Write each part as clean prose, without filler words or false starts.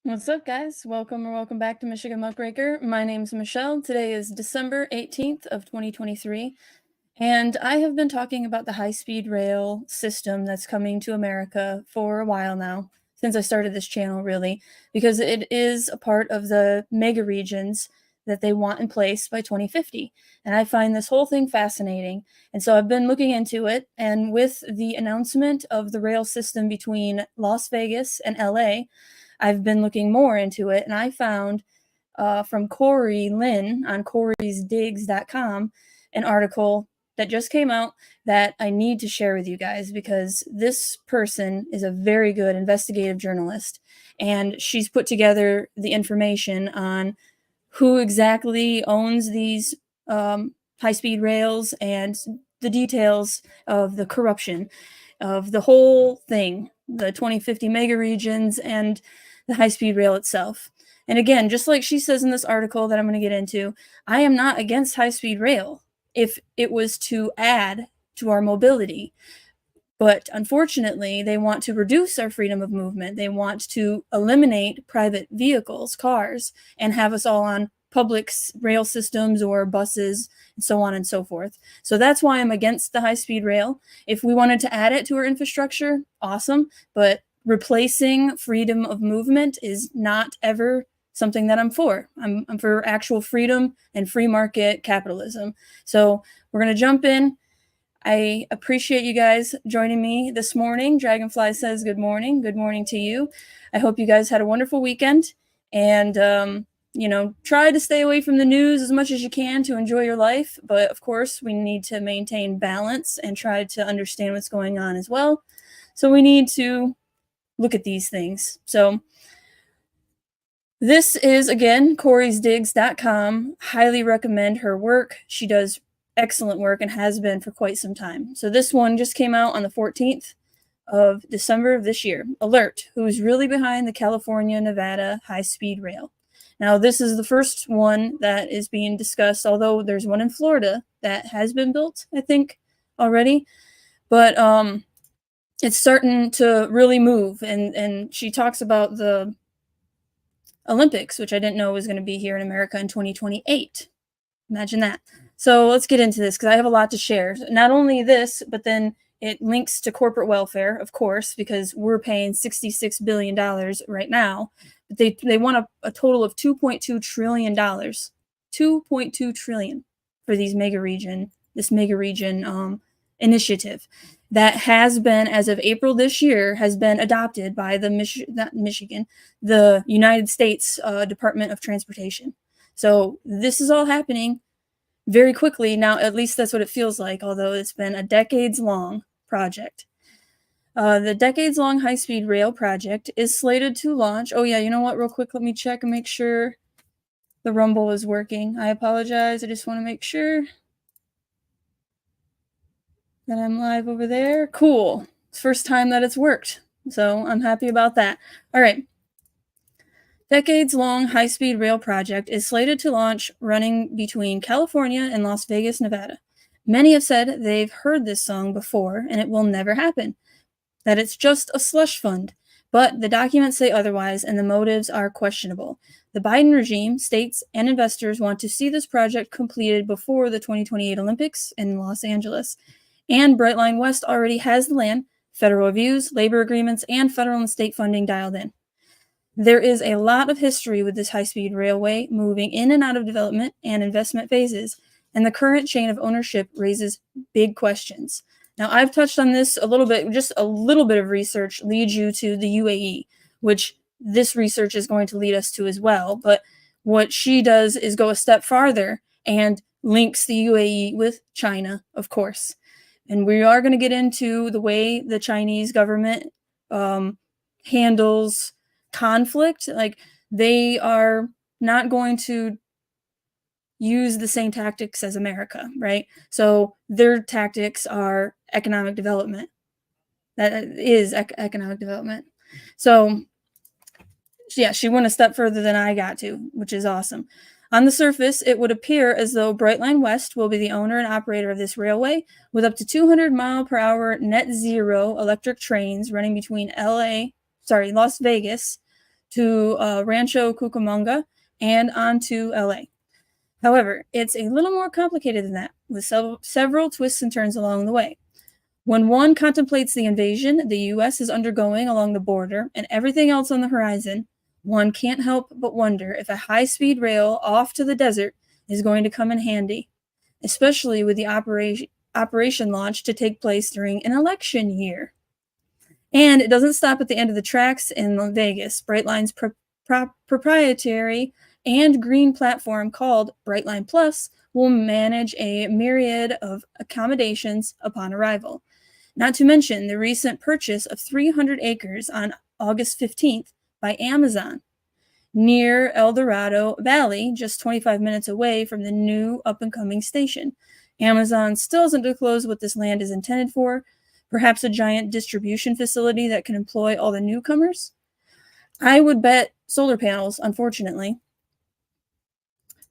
What's up, guys? Welcome back to Michigan Muckraker. My name's Michelle. Today is December 18th of 2023, and I have been talking about the high-speed rail system that's coming to America for a while now, since I started this channel, really, because it is a part of the Megaregions that they want in place by 2050. And I find this whole thing fascinating. And so I've been looking into it, and with the announcement of the rail system between Las Vegas and LA, I've been looking more into it, and I found from Corey Lynn on corysdigs.com an article that just came out that I need to share with you guys because this person is a very good investigative journalist, and she's put together the information on who exactly owns these high-speed rails and the details of the corruption of the whole thing, the 2050 mega regions and the high-speed rail itself. And again, just like she says in this article that I'm going to get into, I am not against high-speed rail if it was to add to our mobility. But unfortunately, they want to reduce our freedom of movement. They want to eliminate private vehicles, cars, and have us all on public rail systems or buses, and so on and so forth. So that's why I'm against the high-speed rail. If we wanted to add it to our infrastructure, awesome. But replacing freedom of movement is not ever something that I'm for. I'm for actual freedom and free market capitalism. So we're going to jump in. I appreciate you guys joining me this morning. Dragonfly says good morning. Good morning to you. I hope you guys had a wonderful weekend, and try to stay away from the news as much as you can to enjoy your life. But of course, we need to maintain balance and try to understand what's going on as well. So we need to look at these things. So this is, again, corysdigs.com. Highly recommend her work. She does excellent work and has been for quite some time. So this one just came out on the 14th of December of this year. Alert, who's really behind the California-Nevada high-speed rail? Now, this is the first one that is being discussed, although there's one in Florida that has been built, I think, already. But it's starting to really move, and she talks about the Olympics, which I didn't know was going to be here in America in 2028. Imagine that. So let's get into this because I have a lot to share. Not only this, but then it links to corporate welfare, of course, because we're paying $66 billion right now. But they want a total of $2.2 trillion. $2.2 trillion for this mega region initiative that has been, as of April this year, has been adopted by the the United States Department of Transportation. So this is all happening very quickly now. At least that's what it feels like, although it's been a decades-long project. The decades-long high-speed rail project is slated to launch. Oh yeah, you know what? Real quick, let me check and make sure the Rumble is working. I apologize. I just want to make sure that I'm live over there. Cool. It's the first time that it's worked, so I'm happy about that. All right. Decades-long high-speed rail project is slated to launch, running between California and Las Vegas, Nevada. Many have said they've heard this song before and it will never happen, that it's just a slush fund. But the documents say otherwise, and the motives are questionable. The Biden regime, states, and investors want to see this project completed before the 2028 Olympics in Los Angeles. And Brightline West already has the land, federal reviews, labor agreements, and federal and state funding dialed in. There is a lot of history with this high-speed railway moving in and out of development and investment phases, and the current chain of ownership raises big questions. Now, I've touched on this a little bit. Just a little bit of research leads you to the UAE, which this research is going to lead us to as well. But what she does is go a step farther and links the UAE with China, of course. And we are going to get into the way the Chinese government handles conflict. Like, they are not going to use the same tactics as America, right? So their tactics are economic development. That is economic development. So yeah, she went a step further than I got to, which is awesome. On the surface, it would appear as though Brightline West will be the owner and operator of this railway, with up to 200-mile-per-hour net zero electric trains running between Las Vegas to Rancho Cucamonga and on to LA. However, it's a little more complicated than that, with several twists and turns along the way. When one contemplates the invasion the U.S. is undergoing along the border and everything else on the horizon, one can't help but wonder if a high-speed rail off to the desert is going to come in handy, especially with the operation launch to take place during an election year. And it doesn't stop at the end of the tracks in Vegas. Brightline's proprietary and green platform called Brightline Plus will manage a myriad of accommodations upon arrival. Not to mention the recent purchase of 300 acres on August 15th by Amazon near El Dorado Valley, just 25 minutes away from the new up-and-coming station. Amazon still hasn't disclosed what this land is intended for. Perhaps a giant distribution facility that can employ all the newcomers? I would bet solar panels, unfortunately.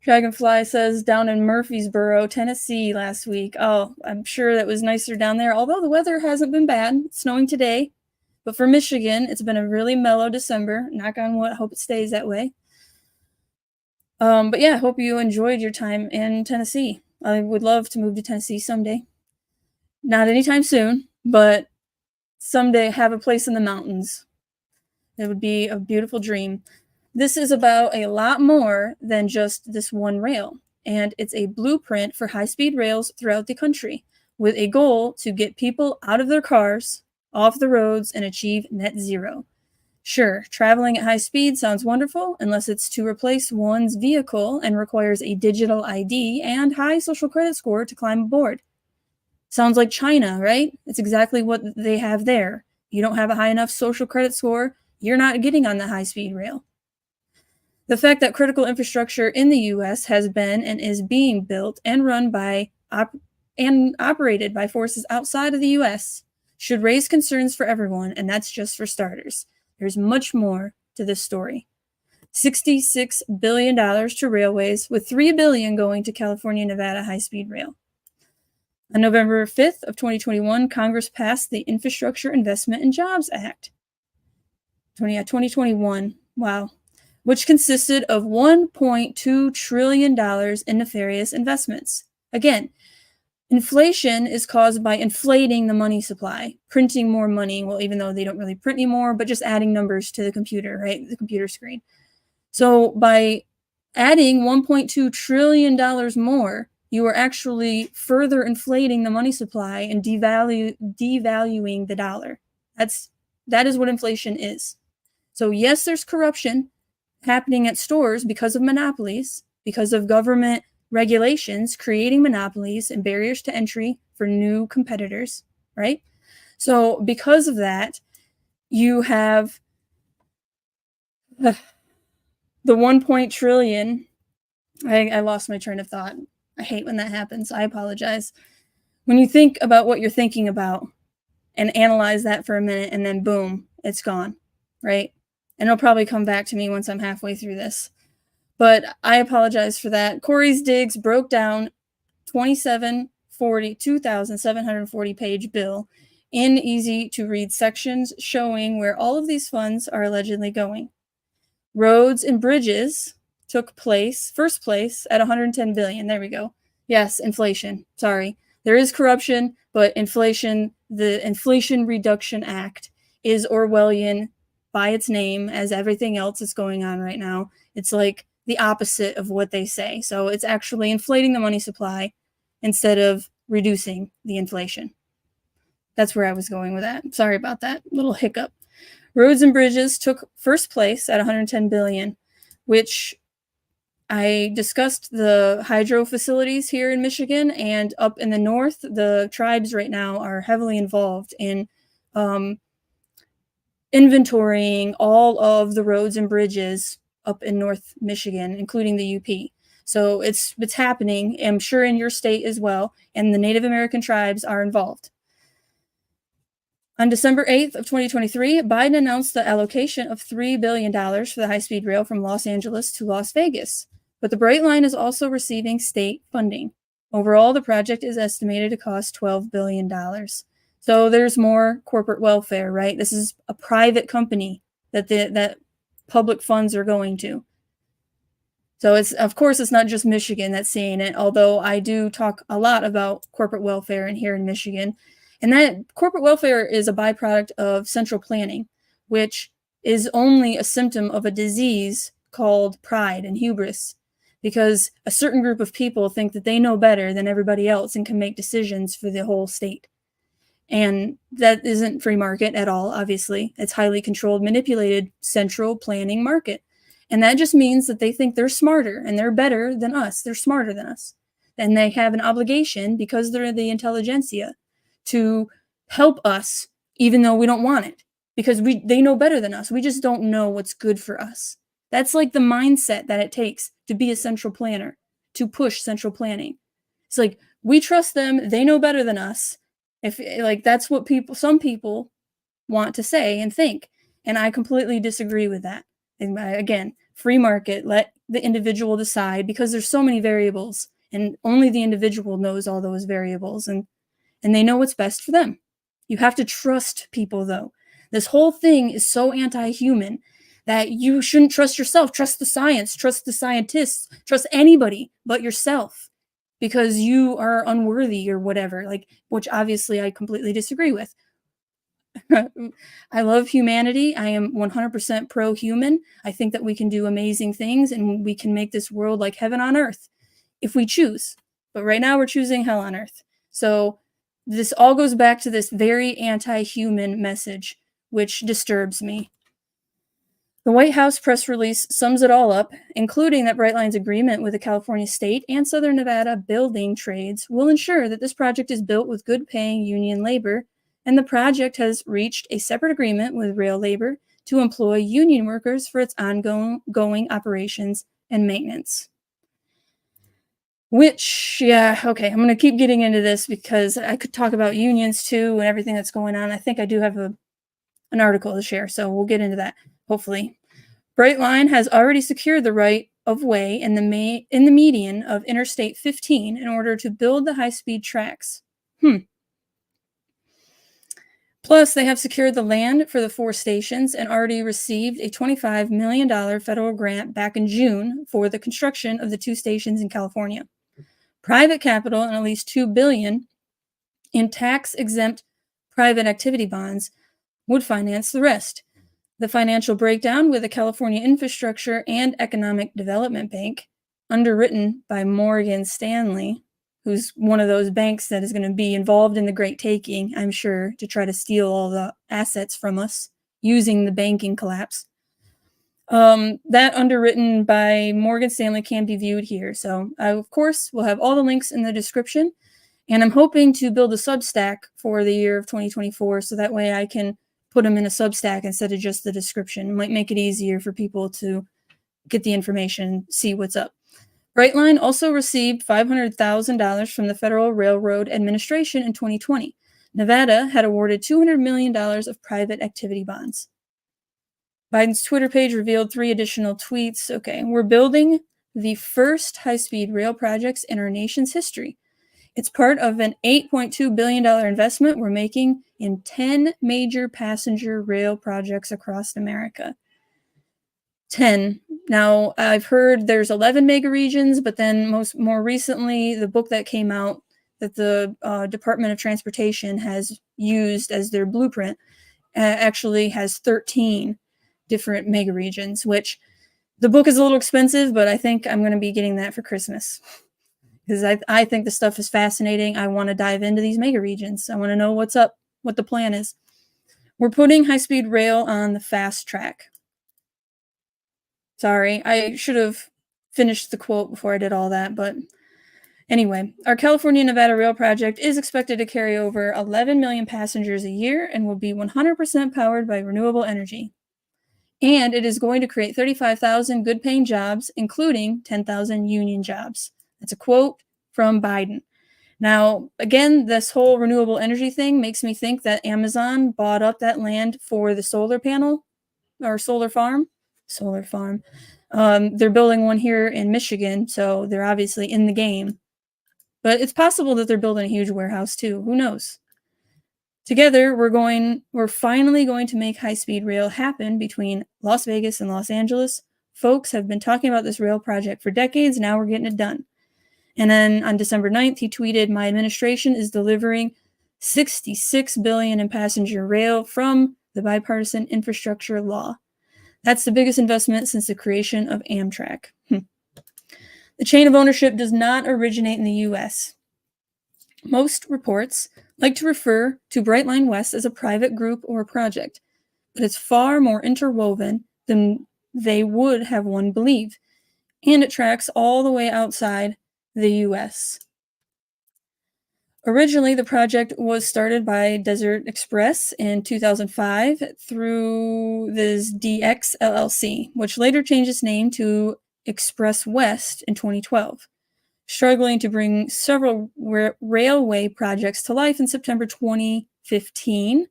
Dragonfly says down in Murfreesboro, Tennessee last week. Oh, I'm sure that was nicer down there, although the weather hasn't been bad. It's snowing today. But for Michigan, it's been a really mellow December. Knock on wood, hope it stays that way. But yeah, hope you enjoyed your time in Tennessee. I would love to move to Tennessee someday. Not anytime soon, but someday have a place in the mountains. It would be a beautiful dream. This is about a lot more than just this one rail, and it's a blueprint for high-speed rails throughout the country, with a goal to get people out of their cars, off the roads, and achieve net zero. Sure, traveling at high speed sounds wonderful, unless it's to replace one's vehicle and requires a digital ID and high social credit score to climb aboard. Sounds like China, right? It's exactly what they have there. You don't have a high enough social credit score, you're not getting on the high-speed rail. The fact that critical infrastructure in the U.S. has been and is being built and run by and operated by forces outside of the U.S. should raise concerns for everyone, and that's just for starters. There's much more to this story. $66 billion to railways, with $3 billion going to California-Nevada high-speed rail. On November 5th of 2021, Congress passed the Infrastructure Investment and Jobs Act. 2021, wow. Which consisted of $1.2 trillion in nefarious investments. Again, inflation is caused by inflating the money supply, printing more money, well, even though they don't really print anymore, but just adding numbers to the computer, right? The computer screen. So by adding $1.2 trillion more, you are actually further inflating the money supply and devaluing the dollar. That is what inflation is. So yes, there's corruption happening at stores because of monopolies, because of government regulations creating monopolies and barriers to entry for new competitors, right? So because of that, you have the 1 trillion. I lost my train of thought. I hate when that happens. I apologize. When you think about what you're thinking about and analyze that for a minute, and then boom, it's gone, right? And it'll probably come back to me once I'm halfway through this. But I apologize for that. Corey's Digs broke down 2,740 page bill in easy-to-read sections showing where all of these funds are allegedly going. Roads and bridges took first place at $110 billion. There we go. Yes, inflation. Sorry. There is corruption, but inflation, the Inflation Reduction Act, is Orwellian by its name, as everything else that's going on right now. It's like the opposite of what they say. So it's actually inflating the money supply instead of reducing the inflation. That's where I was going with that. Sorry about that little hiccup. Roads and bridges took first place at $110 billion, which I discussed the hydro facilities here in Michigan, and up in the north, the tribes right now are heavily involved in inventorying all of the roads and bridges up in North Michigan, including the UP. So it's happening, I'm sure, in your state as well, and the Native American tribes are involved. On December 8th of 2023, Biden announced the allocation of $3 billion for the high-speed rail from Los Angeles to Las Vegas. But the Brightline is also receiving state funding. Overall, the project is estimated to cost $12 billion. So there's more corporate welfare, right? This is a private company that public funds are going to. So of course, it's not just Michigan that's seeing it, although I do talk a lot about corporate welfare here in Michigan. And that corporate welfare is a byproduct of central planning, which is only a symptom of a disease called pride and hubris, because a certain group of people think that they know better than everybody else and can make decisions for the whole state. And that isn't free market at all, obviously. It's highly controlled, manipulated, central planning market. And that just means that they think they're smarter and they're better than us. They're smarter than us. And they have an obligation, because they're the intelligentsia, to help us even though we don't want it. Because they know better than us. We just don't know what's good for us. That's like the mindset that it takes to be a central planner, to push central planning. It's like, we trust them, they know better than us. If like that's what some people want to say and think, and I completely disagree with that. And again, free market, let the individual decide, because there's so many variables, and only the individual knows all those variables, and they know what's best for them. You have to trust people, though. This whole thing is so anti-human that you shouldn't trust yourself. Trust the science, trust the scientists, trust anybody but yourself, because you are unworthy or whatever, like, which obviously I completely disagree with. I love humanity. I am 100% pro-human. I think that we can do amazing things and we can make this world like heaven on earth if we choose. But right now we're choosing hell on earth. So this all goes back to this very anti-human message, which disturbs me. The White House press release sums it all up, including that Brightline's agreement with the California State and Southern Nevada building trades will ensure that this project is built with good-paying union labor, and the project has reached a separate agreement with rail labor to employ union workers for its ongoing operations and maintenance. Which, yeah, okay, I'm going to keep getting into this because I could talk about unions too and everything that's going on. I think I do have an article to share, so we'll get into that, hopefully. Brightline has already secured the right of way in the median of Interstate 15 in order to build the high-speed tracks. Plus, they have secured the land for the 4 stations and already received a $25 million federal grant back in June for the construction of the 2 stations in California. Private capital and at least $2 billion in tax-exempt private activity bonds would finance the rest. The financial breakdown with the California Infrastructure and Economic Development Bank, underwritten by Morgan Stanley, who's one of those banks that is going to be involved in the Great Taking, I'm sure, to try to steal all the assets from us using the banking collapse. That underwritten by Morgan Stanley can be viewed here. So I, of course, will have all the links in the description. And I'm hoping to build a Substack for the year of 2024, so that way I can put them in a Substack instead of just the description. It might make it easier for people to get the information, see what's up. Brightline also received $500,000 from the Federal Railroad Administration in 2020. Nevada had awarded $200 million of private activity bonds. Biden's Twitter page revealed 3 additional tweets. Okay, we're building the first high-speed rail projects in our nation's history. It's part of an $8.2 billion investment we're making in 10 major passenger rail projects across America. 10. Now, I've heard there's 11 megaregions, but then more recently, the book that came out that the Department of Transportation has used as their blueprint actually has 13 different megaregions, which the book is a little expensive, but I think I'm going to be getting that for Christmas. Because I think the stuff is fascinating. I want to dive into these megaregions. I want to know what's up, what the plan is. We're putting high-speed rail on the fast track. Sorry, I should have finished the quote before I did all that, but anyway, our California-Nevada rail project is expected to carry over 11 million passengers a year and will be 100% powered by renewable energy. And it is going to create 35,000 good-paying jobs, including 10,000 union jobs. That's a quote from Biden. Now, again, this whole renewable energy thing makes me think that Amazon bought up that land for the solar panel or solar farm. They're building one here in Michigan, so they're obviously in the game. But it's possible that they're building a huge warehouse too. Who knows? Together, we're finally going to make high-speed rail happen between Las Vegas and Los Angeles. Folks have been talking about this rail project for decades. Now we're getting it done. And then on December 9th, he tweeted, "My administration is delivering $66 billion in passenger rail from the bipartisan infrastructure law. That's the biggest investment since the creation of Amtrak." The chain of ownership does not originate in the US. Most reports like to refer to Brightline West as a private group or a project, but it's far more interwoven than they would have one believe, and it tracks all the way outside the US. Originally, the project was started by Desert Express in 2005 through this DX LLC, which later changed its name to Express West in 2012. Struggling to bring several railway projects to life in September 2015,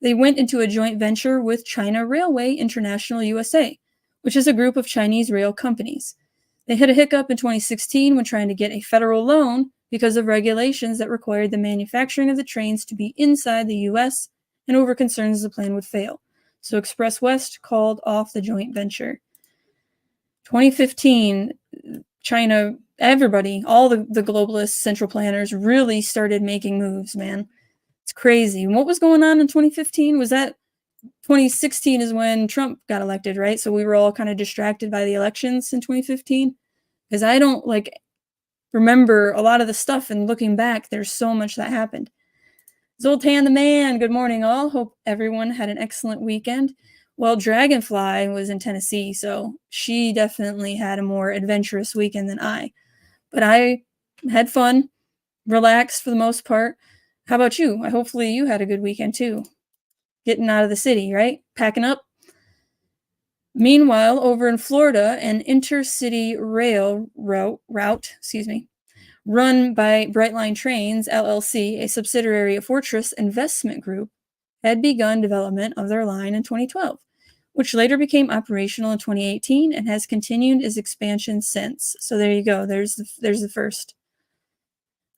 they went into a joint venture with China Railway International USA, which is a group of Chinese rail companies. They hit a hiccup in 2016 when trying to get a federal loan because of regulations that required the manufacturing of the trains to be inside the US, and over concerns the plan would fail. So Express West called off the joint venture. 2015, China, everybody, all the globalist central planners really started making moves, man. It's crazy. And what was going on in 2015? Was that 2016 is when Trump got elected, right? So we were all kind of distracted by the elections in 2015. Because I don't remember a lot of the stuff, and looking back, there's so much that happened. Zoltan the man, good morning all. Hope everyone had an excellent weekend. Well, Dragonfly was in Tennessee, so she definitely had a more adventurous weekend than I. But I had fun, relaxed for the most part. How about you? Hopefully you had a good weekend too. Getting out of the city, right? Packing up. Meanwhile, over in Florida, an intercity rail route, run by Brightline Trains, LLC, a subsidiary of Fortress Investment Group, had begun development of their line in 2012, which later became operational in 2018 and has continued its expansion since. So there you go. There's the first.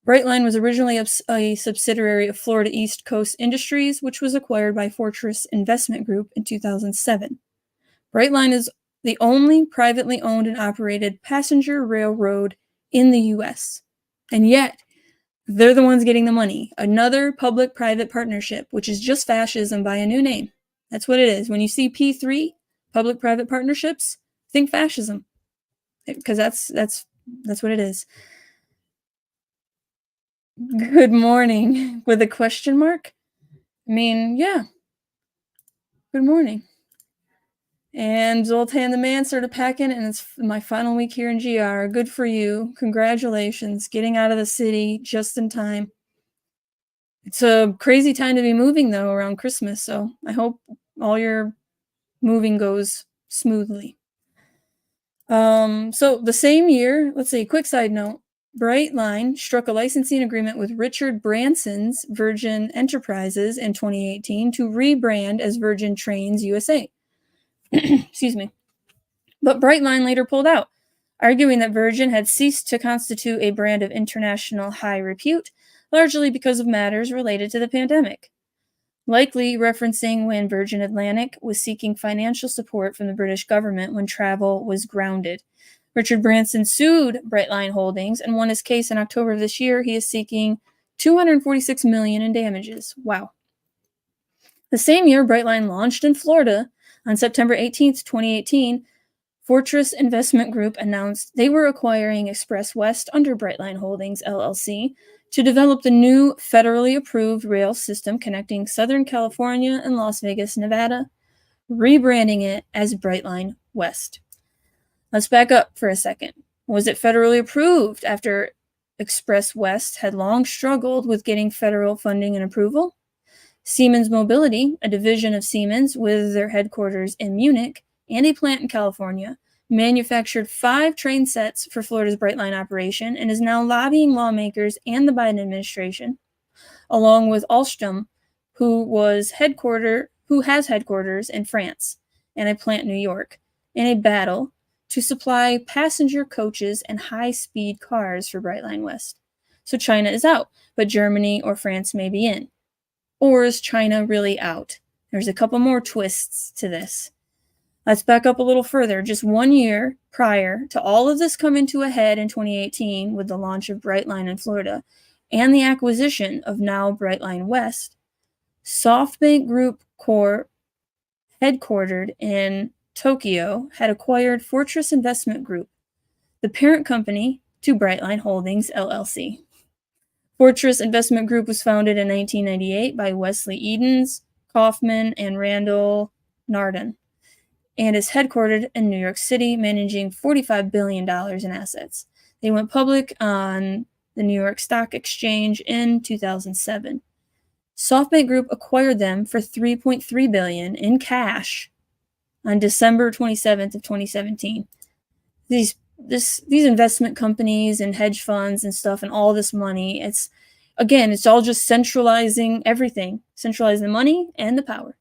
Brightline was originally a subsidiary of Florida East Coast Industries, which was acquired by Fortress Investment Group in 2007. Brightline is the only privately owned and operated passenger railroad in the US. And yet, they're the ones getting the money. Another public-private partnership, which is just fascism by a new name. That's what it is. When you see P3, public-private partnerships, think fascism. Because that's what it is. Good morning. With a question mark? I mean, yeah. Good morning. And Zoltan the man started packing, and it's my final week here in GR. Good for you. Congratulations. Getting out of the city just in time. It's a crazy time to be moving, though, around Christmas, so I hope all your moving goes smoothly. So the same year, let's see, quick side note, Brightline struck a licensing agreement with Richard Branson's Virgin Enterprises in 2018 to rebrand as Virgin Trains USA. Excuse me. But Brightline later pulled out, arguing that Virgin had ceased to constitute a brand of international high repute, largely because of matters related to the pandemic. Likely referencing when Virgin Atlantic was seeking financial support from the British government when travel was grounded. Richard Branson sued Brightline Holdings and won his case in October of this year. He is seeking $246 million in damages. Wow. The same year, Brightline launched in Florida. On September 18th, 2018, Fortress Investment Group announced they were acquiring Express West under Brightline Holdings, LLC, to develop the new federally approved rail system connecting Southern California and Las Vegas, Nevada, rebranding it as Brightline West. Let's back up for a second. Was it federally approved after Express West had long struggled with getting federal funding and approval? Siemens Mobility, a division of Siemens with their headquarters in Munich and a plant in California, manufactured 5 train sets for Florida's Brightline operation and is now lobbying lawmakers and the Biden administration, along with Alstom, who has headquarters in France and a plant in New York, in a battle to supply passenger coaches and high-speed cars for Brightline West. So China is out, but Germany or France may be in. Or is China really out? There's a couple more twists to this. Let's back up a little further. Just 1 year prior to all of this coming to a head in 2018 with the launch of Brightline in Florida and the acquisition of now Brightline West, SoftBank Group Corp, headquartered in Tokyo, had acquired Fortress Investment Group, the parent company to Brightline Holdings, LLC. Fortress Investment Group was founded in 1998 by Wesley Edens, Kaufman, and Randall Nardin, and is headquartered in New York City, managing $45 billion in assets. They went public on the New York Stock Exchange in 2007. SoftBank Group acquired them for $3.3 billion in cash on December 27th of 2017. These investment companies and hedge funds and stuff and all this money, it's all just centralizing everything, centralizing the money and the power.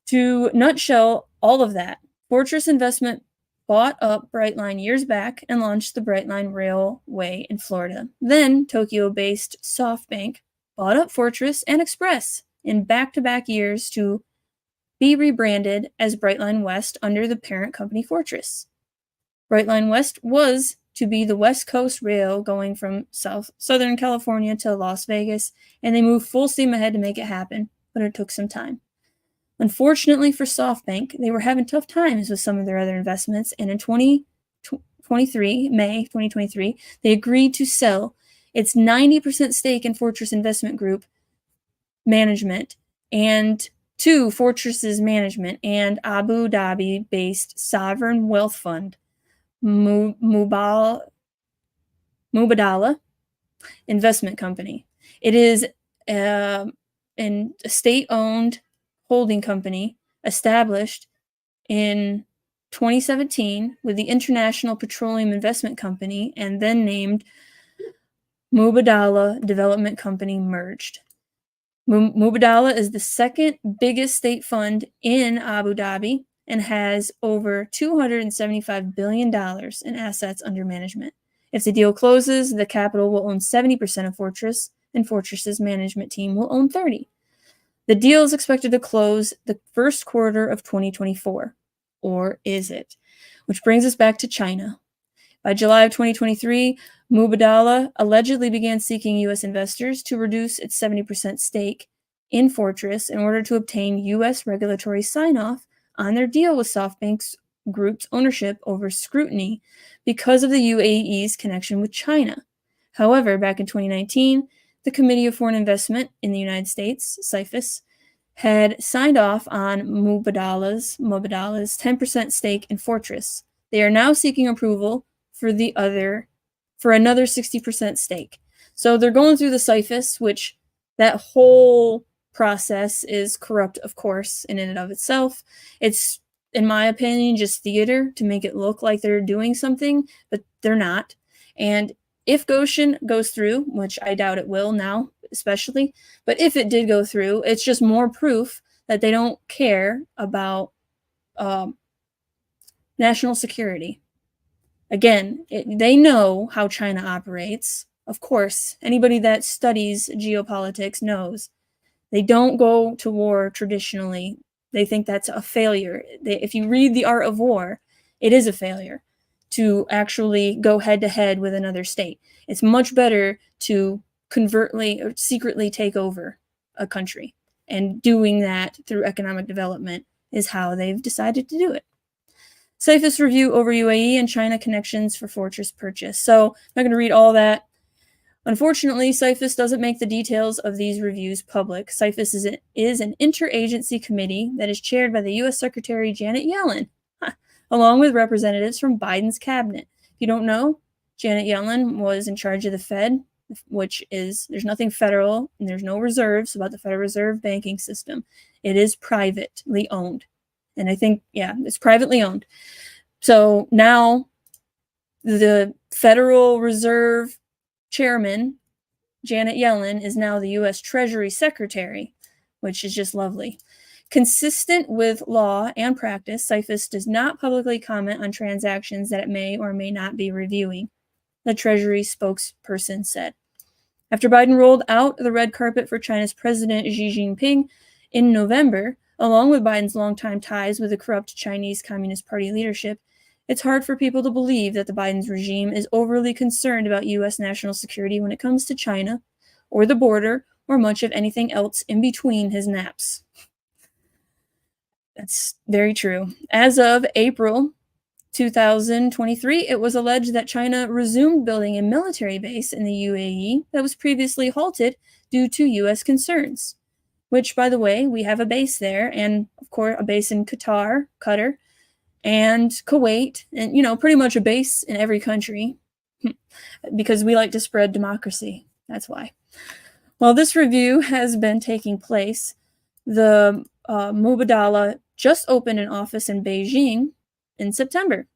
To nutshell all of that, Fortress Investment bought up Brightline years back and launched the Brightline Railway in Florida. Then Tokyo-based SoftBank bought up Fortress and Express in back-to-back years to be rebranded as Brightline West under the parent company Fortress. Brightline West was to be the West Coast Rail going from Southern California to Las Vegas, and they moved full steam ahead to make it happen, but it took some time. Unfortunately for SoftBank, they were having tough times with some of their other investments, and in May 2023, they agreed to sell its 90% stake in Fortress Investment Group management and to Fortress's management and Abu Dhabi-based sovereign wealth fund, Mubadala Investment Company. It is a state-owned holding company established in 2017 with the International Petroleum Investment Company and then named Mubadala Development Company merged. Mubadala is the second biggest state fund in Abu Dhabi and has over $275 billion in assets under management. If the deal closes, the capital will own 70% of Fortress, and Fortress's management team will own 30%. The deal is expected to close the first quarter of 2024. Or is it? Which brings us back to China. By July of 2023, Mubadala allegedly began seeking U.S. investors to reduce its 70% stake in Fortress in order to obtain U.S. regulatory sign-off on their deal with SoftBank Group's ownership over scrutiny because of the UAE's connection with China. However, back in 2019, the Committee of Foreign Investment in the United States, CFIUS, had signed off on Mubadala's 10% stake in Fortress. They are now seeking approval for another 60% stake. So they're going through the CFIUS, which that whole process is corrupt, of course, in and of itself. It's, in my opinion, just theater to make it look like they're doing something, but they're not. And if Goshen goes through, which I doubt it will now, especially, but if it did go through, it's just more proof that they don't care about national security. Again, they know how China operates. Of course, anybody that studies geopolitics knows they don't go to war traditionally. They think that's a failure. If you read The Art of War, it is a failure to actually go head-to-head with another state. It's much better to covertly or secretly take over a country. And doing that through economic development is how they've decided to do it. CFIUS review over UAE and China connections for Fortress purchase. So I'm not going to read all that. Unfortunately, CFIUS doesn't make the details of these reviews public. CFIUS is an interagency committee that is chaired by the U.S. Secretary Janet Yellen, along with representatives from Biden's cabinet. If you don't know, Janet Yellen was in charge of the Fed, which is, there's nothing federal and there's no reserves about the Federal Reserve banking system. It is privately owned. And I think, it's privately owned. So now the Federal Reserve Chairman, Janet Yellen, is now the U.S. Treasury Secretary, which is just lovely. Consistent with law and practice, CFIUS does not publicly comment on transactions that it may or may not be reviewing, the Treasury spokesperson said. After Biden rolled out the red carpet for China's President Xi Jinping in November, along with Biden's longtime ties with the corrupt Chinese Communist Party leadership, it's hard for people to believe that the Biden's regime is overly concerned about U.S. national security when it comes to China, or the border, or much of anything else in between his naps. That's very true. As of April 2023, it was alleged that China resumed building a military base in the UAE that was previously halted due to U.S. concerns. Which, by the way, we have a base there, and of course, a base in Qatar, and Kuwait, and pretty much a base in every country because we like to spread democracy. That's why. While this review has been taking place, the Mubadala just opened an office in Beijing in September.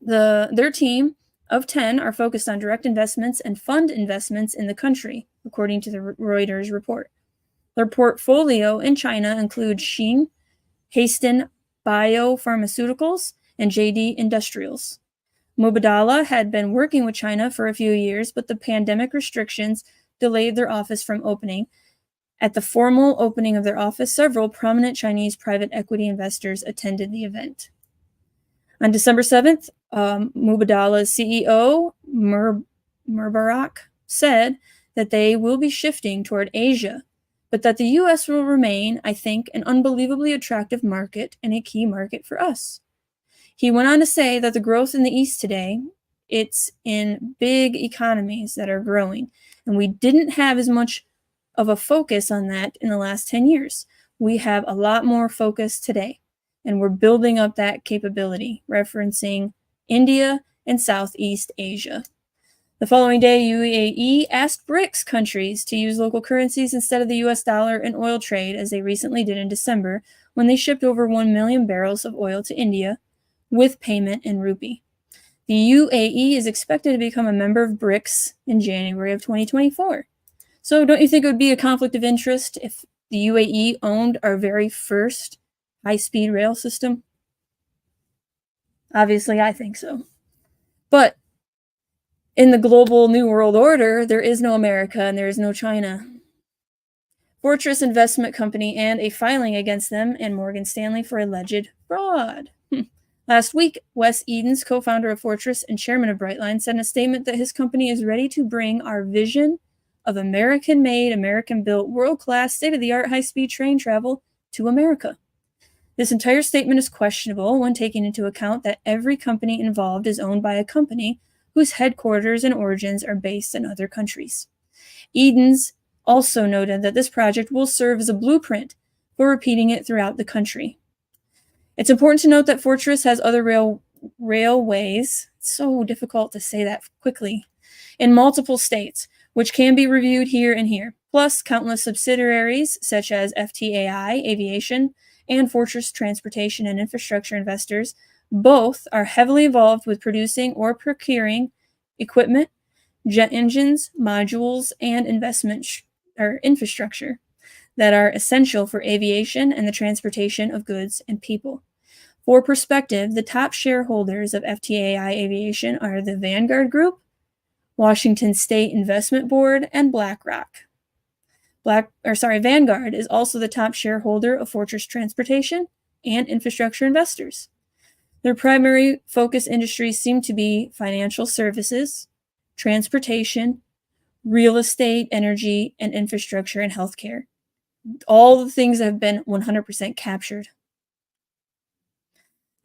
Their team of 10 are focused on direct investments and fund investments in the country, according to the Reuters report. Their portfolio in China includes Xing, Hasten Biopharmaceuticals, and JD Industrials. Mubadala had been working with China for a few years, but the pandemic restrictions delayed their office from opening. At the formal opening of their office, several prominent Chinese private equity investors attended the event. On December 7th, Mubadala's CEO, Murbarak, said that they will be shifting toward Asia, but that the U.S. will remain, I think, an unbelievably attractive market and a key market for us. He went on to say that the growth in the East today, it's in big economies that are growing, and we didn't have as much of a focus on that in the last 10 years. We have a lot more focus today, and we're building up that capability, referencing India and Southeast Asia. The following day, UAE asked BRICS countries to use local currencies instead of the US dollar in oil trade, as they recently did in December, when they shipped over 1 million barrels of oil to India with payment in rupee. The UAE is expected to become a member of BRICS in January of 2024. So don't you think it would be a conflict of interest if the UAE owned our very first high-speed rail system? Obviously, I think so. But in the global New World Order, there is no America and there is no China. Fortress Investment Company and a filing against them and Morgan Stanley for alleged fraud. Last week, Wes Edens, co-founder of Fortress and chairman of Brightline, said in a statement that his company is ready to bring our vision of American-made, American-built, world-class, state-of-the-art high-speed train travel to America. This entire statement is questionable when taking into account that every company involved is owned by a company whose headquarters and origins are based in other countries. Edens also noted that this project will serve as a blueprint for repeating it throughout the country. It's important to note that Fortress has other railways, it's so difficult to say that quickly, in multiple states, which can be reviewed here and here, plus countless subsidiaries such as FTAI Aviation and Fortress Transportation and Infrastructure Investors. Both are heavily involved with producing or procuring equipment, jet engines, modules, and infrastructure that are essential for aviation and the transportation of goods and people. For perspective, the top shareholders of FTAI Aviation are the Vanguard Group, Washington State Investment Board, and BlackRock. Vanguard is also the top shareholder of Fortress Transportation and Infrastructure Investors. Their primary focus industries seem to be financial services, transportation, real estate, energy, and infrastructure and healthcare. All the things that have been 100% captured.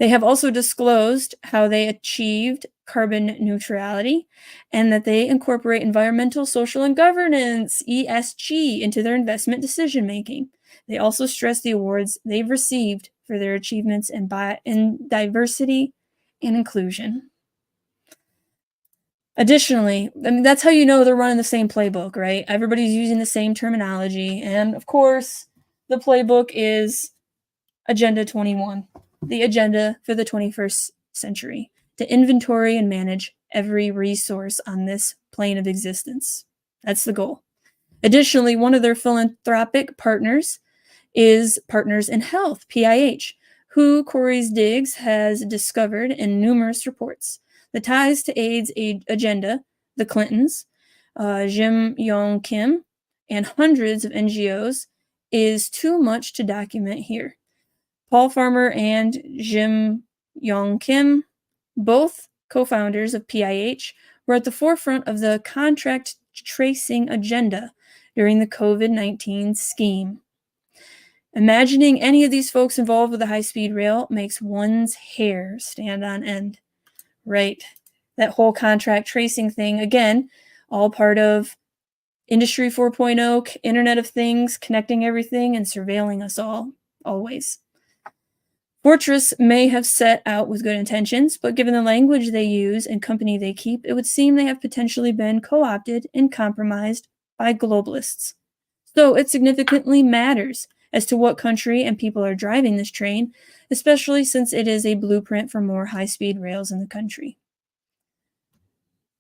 They have also disclosed how they achieved carbon neutrality and that they incorporate environmental, social, and governance, ESG, into their investment decision-making. They also stress the awards they've received for their achievements in diversity and inclusion. Additionally, that's how you know they're running the same playbook, right? Everybody's using the same terminology. And of course, the playbook is Agenda 21, the agenda for the 21st century, to inventory and manage every resource on this plane of existence. That's the goal. Additionally, one of their philanthropic partners is Partners in Health, PIH, who Corey Diggs has discovered in numerous reports. The ties to AIDS agenda, the Clintons, Jim Yong Kim, and hundreds of NGOs is too much to document here. Paul Farmer and Jim Yong Kim, both co-founders of PIH, were at the forefront of the contract tracing agenda during the COVID-19 scheme. Imagining any of these folks involved with the high-speed rail makes one's hair stand on end. Right. That whole contract tracing thing, again, all part of Industry 4.0, Internet of Things, connecting everything and surveilling us all, always. Fortress may have set out with good intentions, but given the language they use and company they keep, it would seem they have potentially been co-opted and compromised by globalists. So it significantly matters as to what country and people are driving this train, especially since it is a blueprint for more high-speed rails in the country.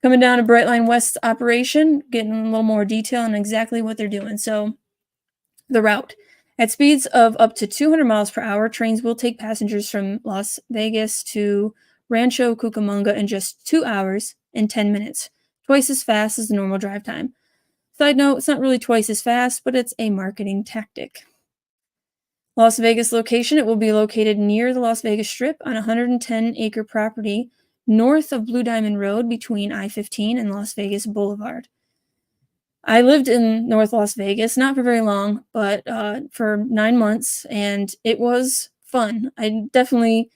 Coming down to Brightline West's operation, getting a little more detail on exactly what they're doing. So the route. At speeds of up to 200 miles per hour, trains will take passengers from Las Vegas to Rancho Cucamonga in just 2 hours and 10 minutes, twice as fast as the normal drive time. Side note, it's not really twice as fast, but it's a marketing tactic. Las Vegas location, it will be located near the Las Vegas Strip on a 110-acre property north of Blue Diamond Road between I-15 and Las Vegas Boulevard. I lived in North Las Vegas, not for very long, but for 9 months, and it was fun. I definitely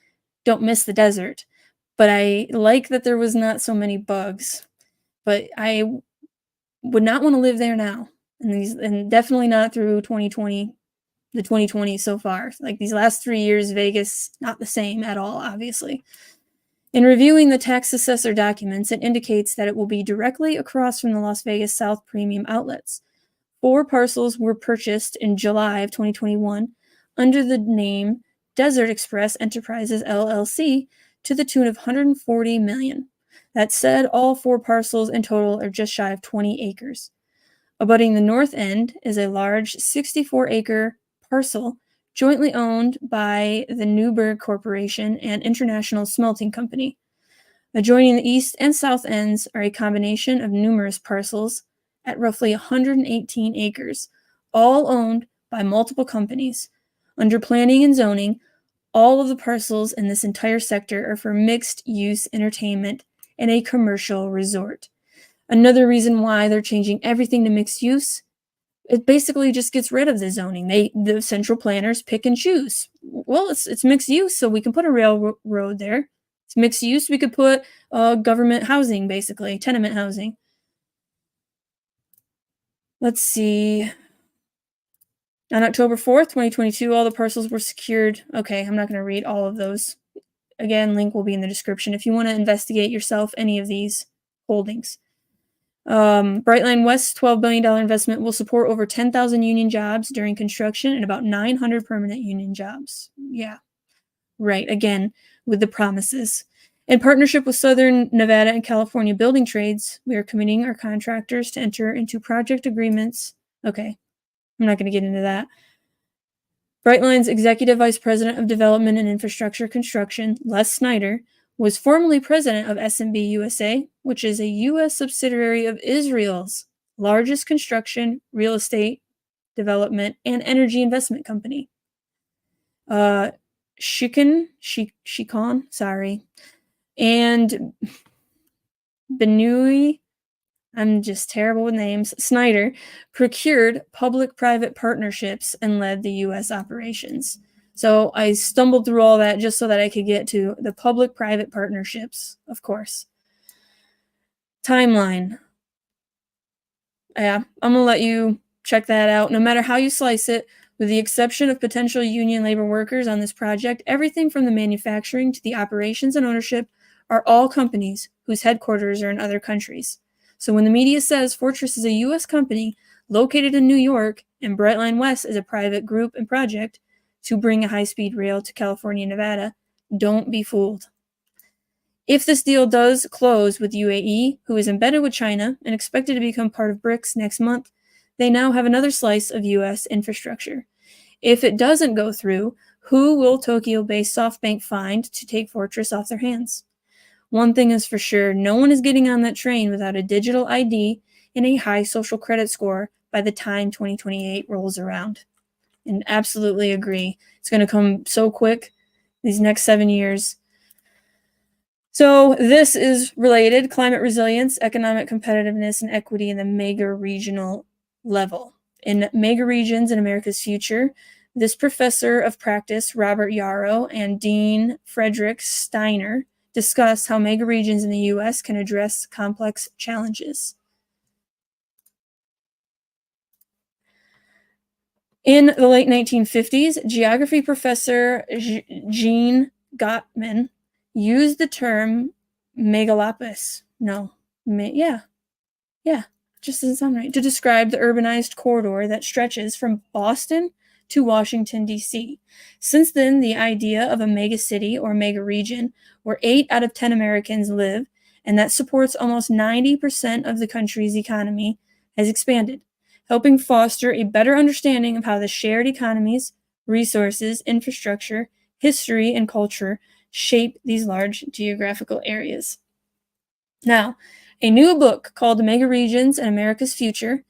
don't miss the desert, but I like that there was not so many bugs. But I would not want to live there now, and definitely not through 2020, the 2020 so far. Like these last 3 years, Vegas, not the same at all, obviously. In reviewing the tax assessor documents, it indicates that it will be directly across from the Las Vegas South Premium Outlets. 4 parcels were purchased in July of 2021 under the name Desert Express Enterprises LLC to the tune of $140 million. That said, all 4 parcels in total are just shy of 20 acres. Abutting the north end is a large 64-acre parcel jointly owned by the Newberg Corporation and International Smelting Company. Adjoining the east and south ends are a combination of numerous parcels at roughly 118 acres, all owned by multiple companies. Under planning and zoning, all of the parcels in this entire sector are for mixed-use entertainment and a commercial resort. Another reason why they're changing everything to mixed use, it basically just gets rid of the zoning. The central planners pick and choose. Well, it's mixed use, so we can put a railroad there. It's mixed use. We could put government housing, basically, tenement housing. Let's see. On October 4th, 2022, all the parcels were secured. Okay, I'm not going to read all of those. Again, link will be in the description if you want to investigate yourself any of these holdings. Brightline West's $12 billion investment will support over 10,000 union jobs during construction and about 900 permanent union jobs. Yeah, right, again, with the promises. In partnership with Southern Nevada and California Building Trades, we are committing our contractors to enter into project agreements. Okay, I'm not going to get into that. Brightline's Executive Vice President of Development and Infrastructure Construction, Les Snyder, was formerly president of SMB USA, which is a U.S. subsidiary of Israel's largest construction, real estate development, and energy investment company. Shikon, and Benui, I'm just terrible with names, Snyder, procured public-private partnerships and led the U.S. operations. So I stumbled through all that just so that I could get to the public-private partnerships, of course. Timeline. Yeah, I'm going to let you check that out. No matter how you slice it, with the exception of potential union labor workers on this project, everything from the manufacturing to the operations and ownership are all companies whose headquarters are in other countries. So when the media says Fortress is a U.S. company located in New York and Brightline West is a private group and project to bring a high-speed rail to California and Nevada, don't be fooled. If this deal does close with UAE, who is embedded with China and expected to become part of BRICS next month, they now have another slice of U.S. infrastructure. If it doesn't go through, who will Tokyo-based SoftBank find to take Fortress off their hands? One thing is for sure, no one is getting on that train without a digital ID and a high social credit score by the time 2028 rolls around. And absolutely agree. It's going to come so quick these next 7 years. So this is related: climate resilience, economic competitiveness, and equity in the mega regional level. In Mega Regions in America's Future, this professor of practice, Robert Yarrow, and Dean Frederick Steiner discuss how mega regions in the U.S. can address complex challenges. In the late 1950s, geography professor Gene Gottman used the term megalopolis. Just doesn't sound right. To describe the urbanized corridor that stretches from Boston to Washington, D.C. Since then, the idea of a megacity or mega region where 8 out of 10 Americans live and that supports almost 90% of the country's economy has expanded, helping foster a better understanding of how the shared economies, resources, infrastructure, history, and culture shape these large geographical areas. Now, a new book called Megaregions and America's Future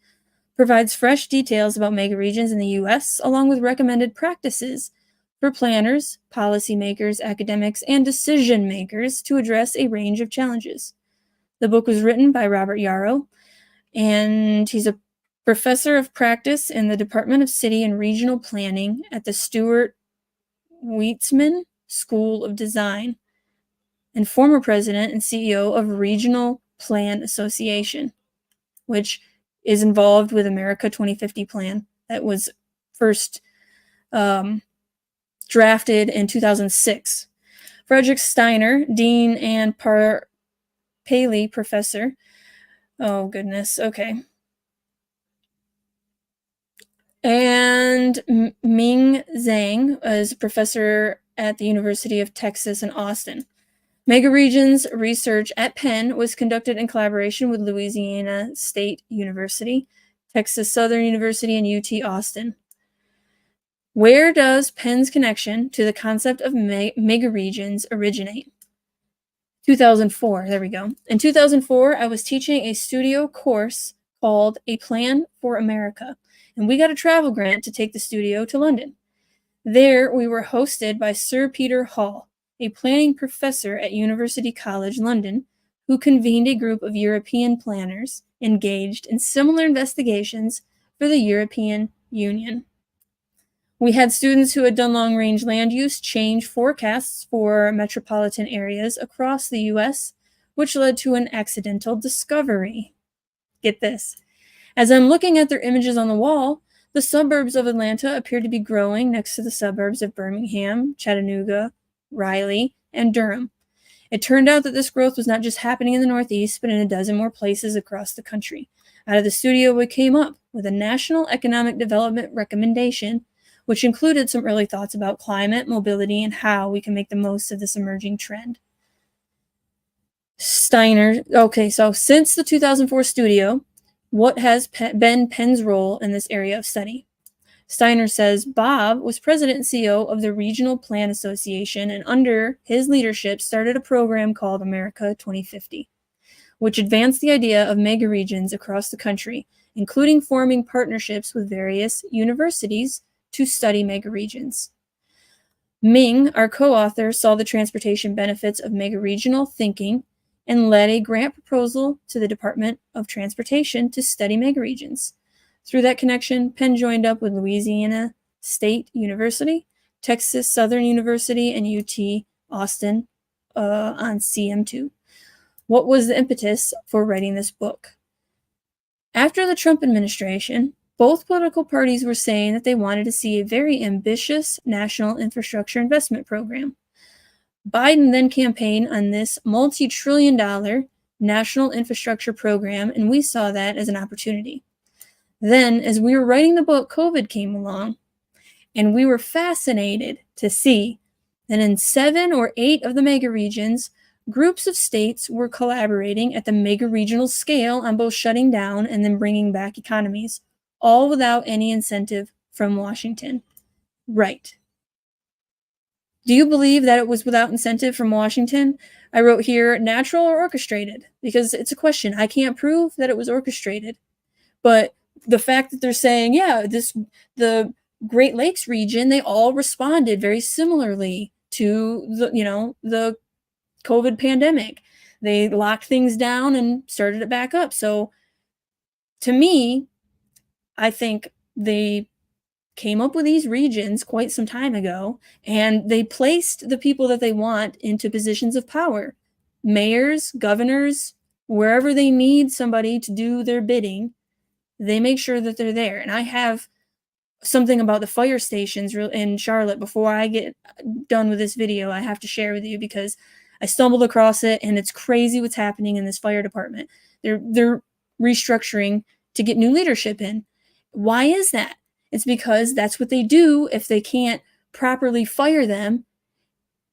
provides fresh details about megaregions in the U.S., along with recommended practices for planners, policymakers, academics, and decision makers to address a range of challenges. The book was written by Robert Yarrow, and he's a professor of practice in the Department of City and Regional Planning at the Stuart Weitzman School of Design, and former president and CEO of Regional Plan Association, which is involved with America 2050 plan that was first drafted in 2006. Frederick Steiner, dean and Paley professor. Oh, goodness. Okay. And Ming Zhang is a professor at the University of Texas in Austin. Megaregions research at Penn was conducted in collaboration with Louisiana State University, Texas Southern University, and UT Austin. Where does Penn's connection to the concept of megaregions originate? 2004, there we go. In 2004, I was teaching a studio course called A Plan for America, and we got a travel grant to take the studio to London. There, we were hosted by Sir Peter Hall, a planning professor at University College London, who convened a group of European planners engaged in similar investigations for the European Union. We had students who had done long-range land use change forecasts for metropolitan areas across the U.S., which led to an accidental discovery. Get this. As I'm looking at their images on the wall, the suburbs of Atlanta appear to be growing next to the suburbs of Birmingham, Chattanooga, Raleigh, and Durham. It turned out that this growth was not just happening in the Northeast, but in a dozen more places across the country. Out of the studio, we came up with a national economic development recommendation, which included some early thoughts about climate, mobility, and how we can make the most of this emerging trend. Steiner, okay, so since the 2004 studio, what has been Penn's role in this area of study? Steiner says Bob was president and CEO of the Regional Plan Association, and under his leadership started a program called America 2050, which advanced the idea of megaregions across the country, including forming partnerships with various universities to study megaregions. Ming, our co-author, saw the transportation benefits of megaregional thinking and led a grant proposal to the Department of Transportation to study megaregions. Through that connection, Penn joined up with Louisiana State University, Texas Southern University, and UT Austin on CM2. What was the impetus for writing this book? After the Trump administration, both political parties were saying that they wanted to see a very ambitious national infrastructure investment program. Biden then campaigned on this multi-trillion-dollar national infrastructure program, and we saw that as an opportunity. Then, as we were writing the book, COVID came along, and we were fascinated to see that in 7 or 8 of the megaregions, groups of states were collaborating at the megaregional scale on both shutting down and then bringing back economies, all without any incentive from Washington. Right. Do you believe that it was without incentive from Washington? I wrote here, natural or orchestrated, because it's a question. I can't prove that it was orchestrated. But the fact that they're saying, yeah, the Great Lakes region, they all responded very similarly to the COVID pandemic. They locked things down and started it back up. So to me, I think they came up with these regions quite some time ago, and they placed the people that they want into positions of power. Mayors, governors, wherever they need somebody to do their bidding, they make sure that they're there. And I have something about the fire stations in Charlotte before I get done with this video. I have to share with you because I stumbled across it, and it's crazy what's happening in this fire department. They're restructuring to get new leadership in. Why is that? It's because that's what they do. If they can't properly fire them,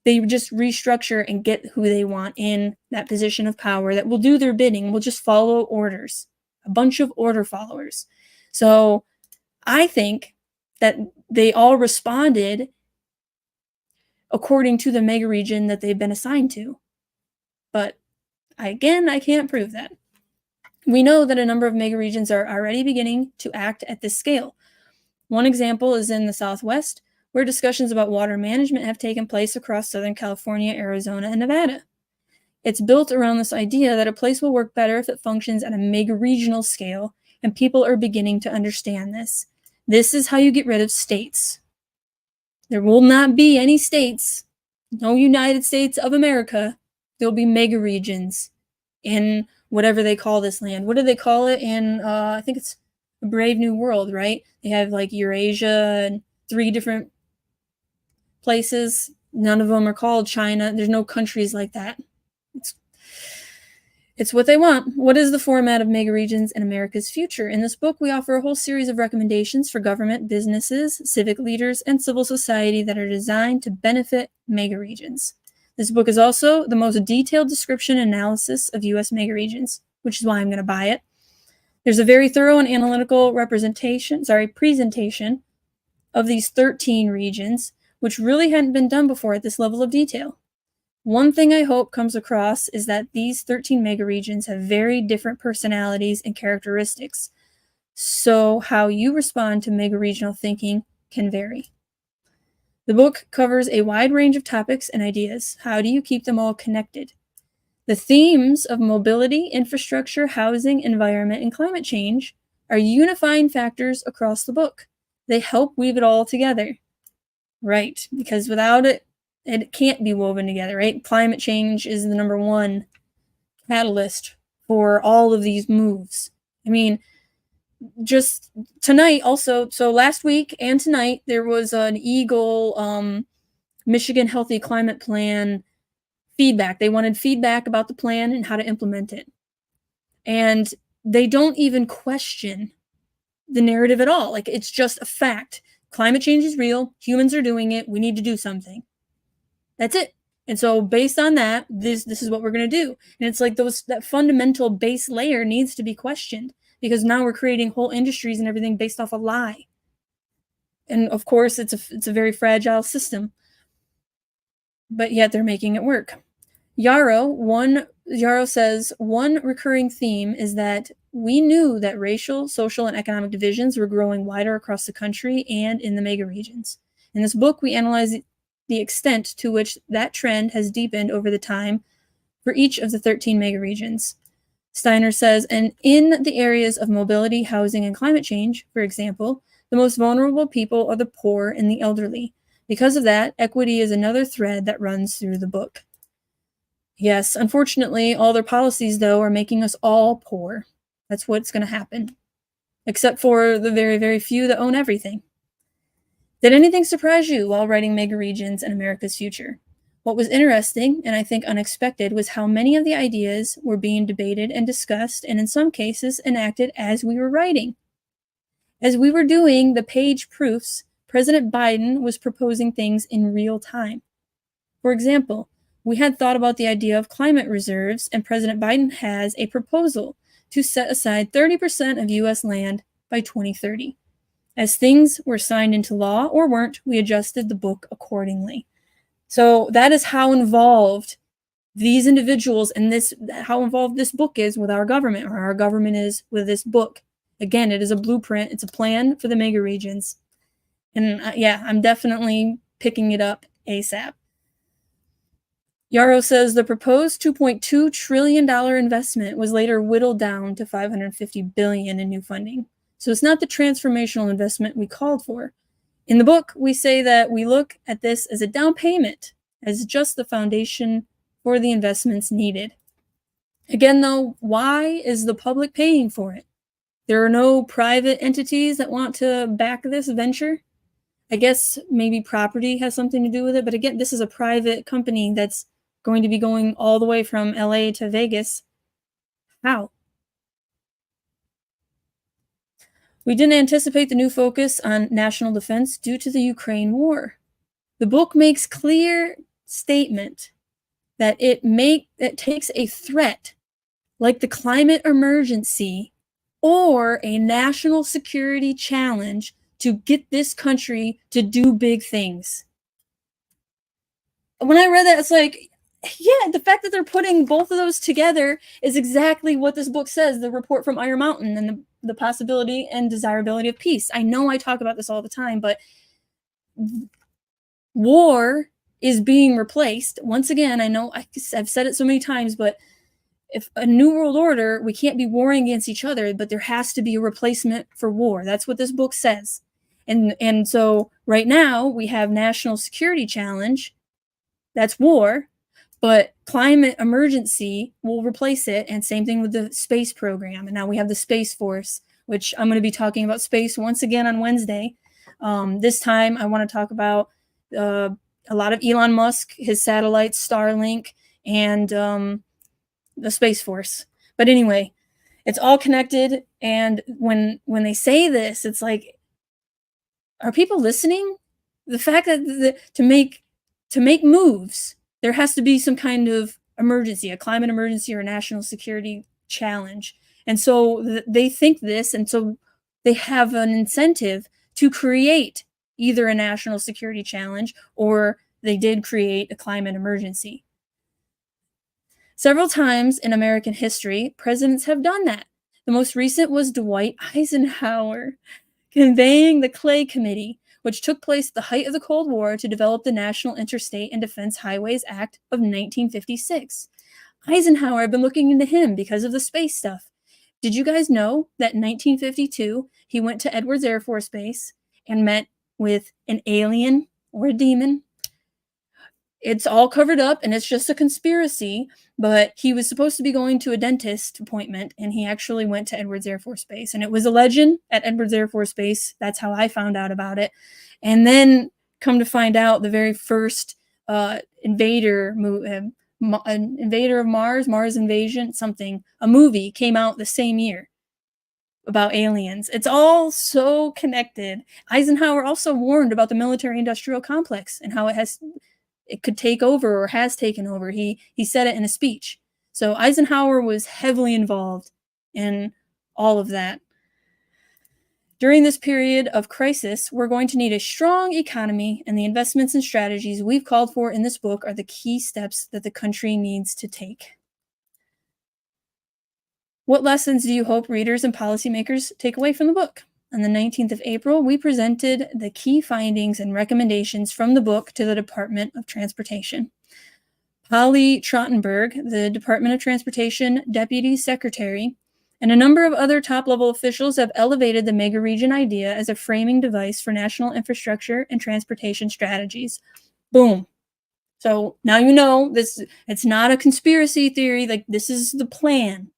they just restructure and get who they want in that position of power that will do their bidding, will just follow orders. A bunch of order followers. So I think that they all responded according to the mega region that they've been assigned to. But I can't prove that. We know that a number of mega regions are already beginning to act at this scale. One example is in the Southwest, where discussions about water management have taken place across Southern California, Arizona, and Nevada. It's built around this idea that a place will work better if it functions at a mega-regional scale, and people are beginning to understand this. This is how you get rid of states. There will not be any states, no United States of America. There'll be mega-regions in whatever they call this land. What do they call it in, I think it's a Brave New World, right? They have like Eurasia and 3 different places. None of them are called China. There's no countries like that. It's what they want. What is the format of megaregions in America's future? In this book, we offer a whole series of recommendations for government, businesses, civic leaders, and civil society that are designed to benefit megaregions. This book is also the most detailed description and analysis of U.S. megaregions, which is why I'm going to buy it. There's a very thorough and analytical presentation of these 13 regions, which really hadn't been done before at this level of detail. One thing I hope comes across is that these 13 megaregions have very different personalities and characteristics, so how you respond to megaregional thinking can vary. The book covers a wide range of topics and ideas. How do you keep them all connected? The themes of mobility, infrastructure, housing, environment, and climate change are unifying factors across the book. They help weave it all together. Right, because without it, it can't be woven together, right? Climate change is the number one catalyst for all of these moves. I mean, just tonight also, so last week and tonight, there was an Eagle Michigan Healthy Climate Plan feedback. They wanted feedback about the plan and how to implement it. And they don't even question the narrative at all. Like, it's just a fact. Climate change is real. Humans are doing it. We need to do something. That's it. And so based on that, this is what we're going to do. And it's like that fundamental base layer needs to be questioned, because now we're creating whole industries and everything based off a lie. And of course, it's a very fragile system. But yet they're making it work. Yarrow says, one recurring theme is that we knew that racial, social, and economic divisions were growing wider across the country and in the megaregions. In this book, we analyze the extent to which that trend has deepened over the time for each of the 13 megaregions. Steiner says, and in the areas of mobility, housing, and climate change, for example, the most vulnerable people are the poor and the elderly. Because of that, equity is another thread that runs through the book. Yes, unfortunately, all their policies, though, are making us all poor. That's what's going to happen, except for the very, very few that own everything. Did anything surprise you while writing Megaregions and America's Future? What was interesting, and I think unexpected, was how many of the ideas were being debated and discussed, and in some cases enacted as we were writing. As we were doing the page proofs, President Biden was proposing things in real time. For example, we had thought about the idea of climate reserves, and President Biden has a proposal to set aside 30% of U.S. land by 2030. As things were signed into law or weren't, we adjusted the book accordingly. So that is how involved these individuals and how involved this book is with our government, or our government is with this book. Again, it is a blueprint. It's a plan for the mega regions. And yeah, I'm definitely picking it up ASAP. Yarrow says the proposed $2.2 trillion investment was later whittled down to $550 billion in new funding. So it's not the transformational investment we called for. In the book, we say that we look at this as a down payment, as just the foundation for the investments needed. Again, though, why is the public paying for it? There are no private entities that want to back this venture. I guess maybe property has something to do with it, but again, this is a private company that's going to be going all the way from LA to Vegas. How? We didn't anticipate the new focus on national defense due to the Ukraine war. The book makes clear statement that it takes a threat like the climate emergency or a national security challenge to get this country to do big things. When I read that, it's like, yeah, the fact that they're putting both of those together is exactly what this book says, the report from Iron Mountain and the possibility and desirability of peace. I know I talk about this all the time, but war is being replaced. Once again, I know I've said it so many times, but if a new world order, we can't be warring against each other, but there has to be a replacement for war. That's what this book says. And so right now we have national security challenge. That's war, but climate emergency will replace it. And same thing with the space program. And now we have the Space Force, which I'm going to be talking about space once again on Wednesday. This time I want to talk about a lot of Elon Musk, his satellites, Starlink, and the Space Force. But anyway, it's all connected. And when they say this, it's like, are people listening? The fact that to make moves, there has to be some kind of emergency, a climate emergency or a national security challenge. And so they think this, and so they have an incentive to create either a national security challenge or they did create a climate emergency. Several times in American history, presidents have done that. The most recent was Dwight Eisenhower convening the Clay Committee, which took place at the height of the Cold War to develop the National Interstate and Defense Highways Act of 1956. Eisenhower, I've been looking into him because of the space stuff. Did you guys know that in 1952, he went to Edwards Air Force Base and met with an alien or a demon? It's all covered up and it's just a conspiracy, but he was supposed to be going to a dentist appointment and he actually went to Edwards Air Force Base, and it was a legend at Edwards Air Force Base. That's how I found out about it. And then come to find out, the very first invader of Mars Invasion, a movie came out the same year about aliens. It's all so connected. Eisenhower also warned about the military-industrial complex and how it could take over or has taken over. He said it in a speech. So Eisenhower was heavily involved in all of that. During this period of crisis, we're going to need a strong economy, and the investments and strategies we've called for in this book are the key steps that the country needs to take. What lessons do you hope readers and policymakers take away from the book? On the 19th of April, we presented the key findings and recommendations from the book to the Department of Transportation. Polly Trottenberg, the Department of Transportation Deputy Secretary, and a number of other top-level officials have elevated the mega-region idea as a framing device for national infrastructure and transportation strategies. Boom. So now you know this. It's not a conspiracy theory. Like, this is the plan.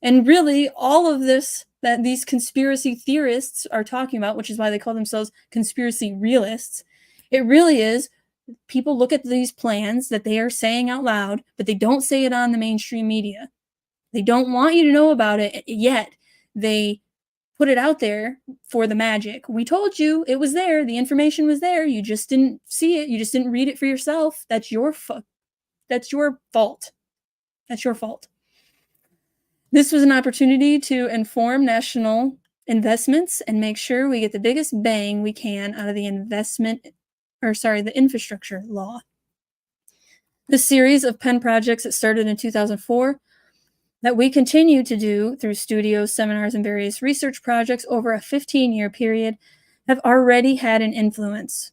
And really, all of this that these conspiracy theorists are talking about, which is why they call themselves conspiracy realists, it really is people look at these plans that they are saying out loud, but they don't say it on the mainstream media. They don't want you to know about it yet. They put it out there for the magic. We told you it was there. The information was there. You just didn't see it. You just didn't read it for yourself. That's your fault. That's your fault. This was an opportunity to inform national investments and make sure we get the biggest bang we can out of the infrastructure law. This series of pen projects that started in 2004 that we continue to do through studios, seminars, and various research projects over a 15-year period have already had an influence.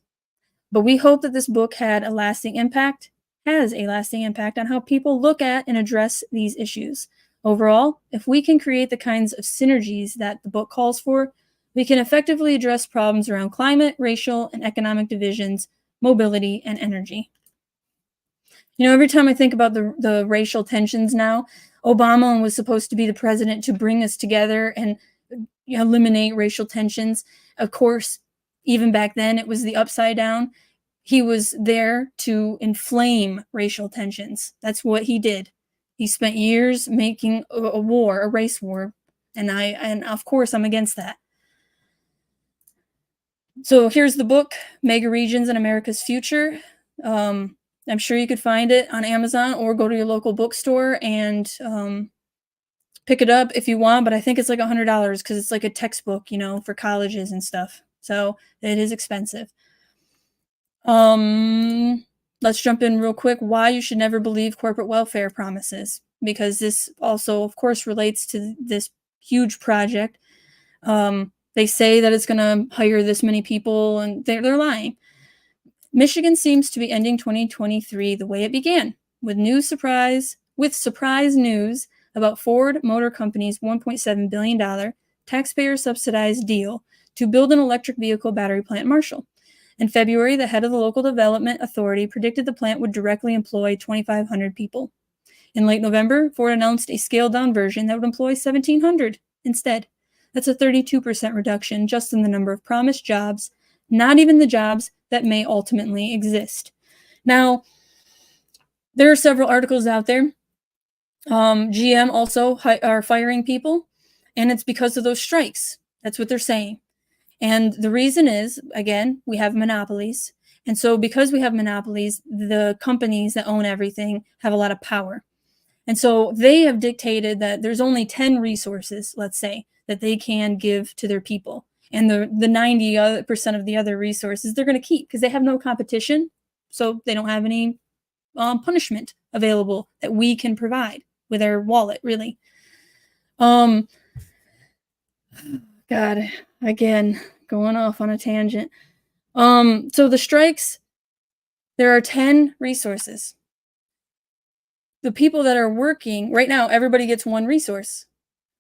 But we hope that this book has a lasting impact on how people look at and address these issues. Overall, if we can create the kinds of synergies that the book calls for, we can effectively address problems around climate, racial, and economic divisions, mobility, and energy. Every time I think about the racial tensions now, Obama was supposed to be the president to bring us together and eliminate racial tensions. Of course, even back then, it was the upside down. He was there to inflame racial tensions. That's what he did. He spent years making a war, a race war, and of course I'm against that. So here's the book, Megaregions and America's Future. I'm sure you could find it on Amazon or go to your local bookstore and pick it up if you want, but I think it's like $100 because it's like a textbook, for colleges and stuff. So it is expensive. Let's jump in real quick. Why you should never believe corporate welfare promises, because this also, of course, relates to this huge project. They say that it's going to hire this many people, and they're lying. Michigan seems to be ending 2023 the way it began, with surprise news about Ford Motor Company's $1.7 billion taxpayer-subsidized deal to build an electric vehicle battery plant in Marshall. In February, the head of the local development authority predicted the plant would directly employ 2,500 people. In late November, Ford announced a scaled-down version that would employ 1,700 instead. That's a 32% reduction just in the number of promised jobs, not even the jobs that may ultimately exist. Now, there are several articles out there. GM also are firing people, and it's because of those strikes. That's what they're saying. And the reason is, again, we have monopolies. And so because we have monopolies, the companies that own everything have a lot of power. And so they have dictated that there's only 10 resources, let's say, that they can give to their people. And the 90% of the other resources they're going to keep because they have no competition. So they don't have any punishment available that we can provide with our wallet, really. God, again, going off on a tangent. So the strikes, there are 10 resources. The people that are working right now, everybody gets one resource.